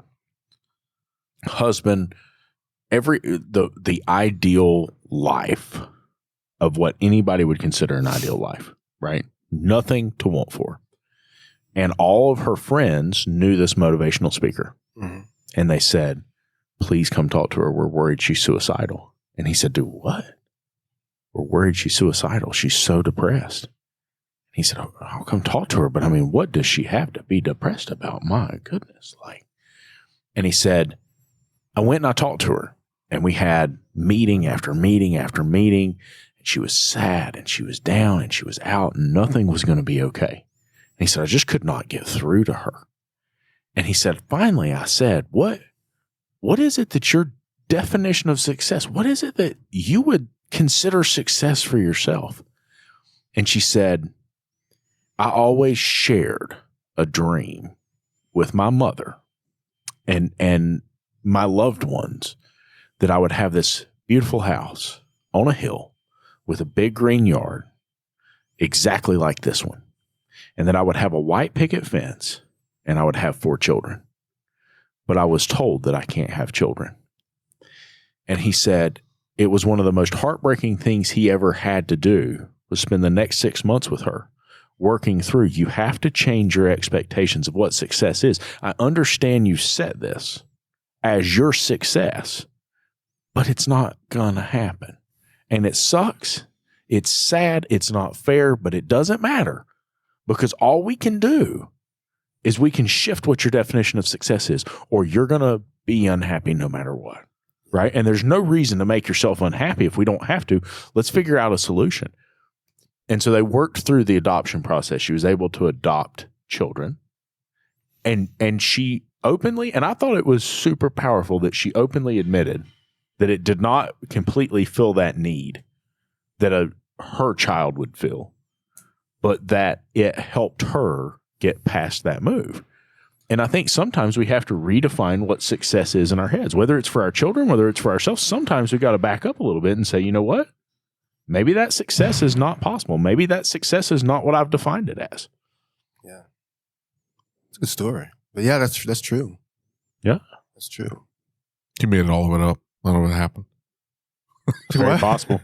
husband, the ideal life of what anybody would consider an ideal life, right? Nothing to want for. And all of her friends knew this motivational speaker. Mm-hmm. And they said, please come talk to her. We're worried she's suicidal. And he said, do what? We're worried she's suicidal. She's so depressed. He said, I'll come talk to her, but what does she have to be depressed about? My goodness. And he said, I went and I talked to her, and we had meeting after meeting after meeting. And she was sad and she was down and she was out and nothing was going to be okay. And he said, I just could not get through to her. And he said, finally, I said, what is it that your definition of success, what is it that you would consider success for yourself? And she said, I always shared a dream with my mother and my loved ones that I would have this beautiful house on a hill with a big green yard, exactly like this one. And that I would have a white picket fence and I would have 4 children. But I was told that I can't have children. And he said it was one of the most heartbreaking things he ever had to do was spend the next 6 months with her. Working through, you have to change your expectations of what success is. I understand you set this as your success, but it's not going to happen. And it sucks. It's sad. It's not fair, but it doesn't matter because all we can do is we can shift what your definition of success is, or you're going to be unhappy no matter what, right? And there's no reason to make yourself unhappy if we don't have to. Let's figure out a solution. And so they worked through the adoption process. She was able to adopt children. And she openly, and I thought it was super powerful that she openly admitted that it did not completely fill that need that her child would feel, but that it helped her get past that move. And I think sometimes we have to redefine what success is in our heads, whether it's for our children, whether it's for ourselves. Sometimes we got to back up a little bit and say, you know what? Maybe that success is not possible. Maybe that success is not what I've defined it as. Yeah. It's a good story. But yeah, that's true. Yeah. That's true. You made it all of it up. I don't know what happened. Very possible.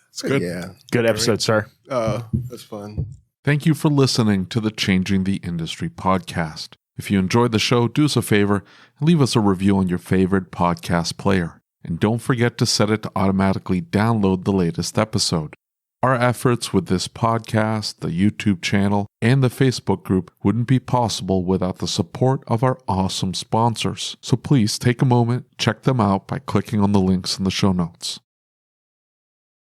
It's good. Yeah. Good episode, sir. That's fun. Thank you for listening to the Changing the Industry podcast. If you enjoyed the show, do us a favor and leave us a review on your favorite podcast player. And don't forget to set it to automatically download the latest episode. Our efforts with this podcast, the YouTube channel, and the Facebook group wouldn't be possible without the support of our awesome sponsors. So please take a moment, check them out by clicking on the links in the show notes.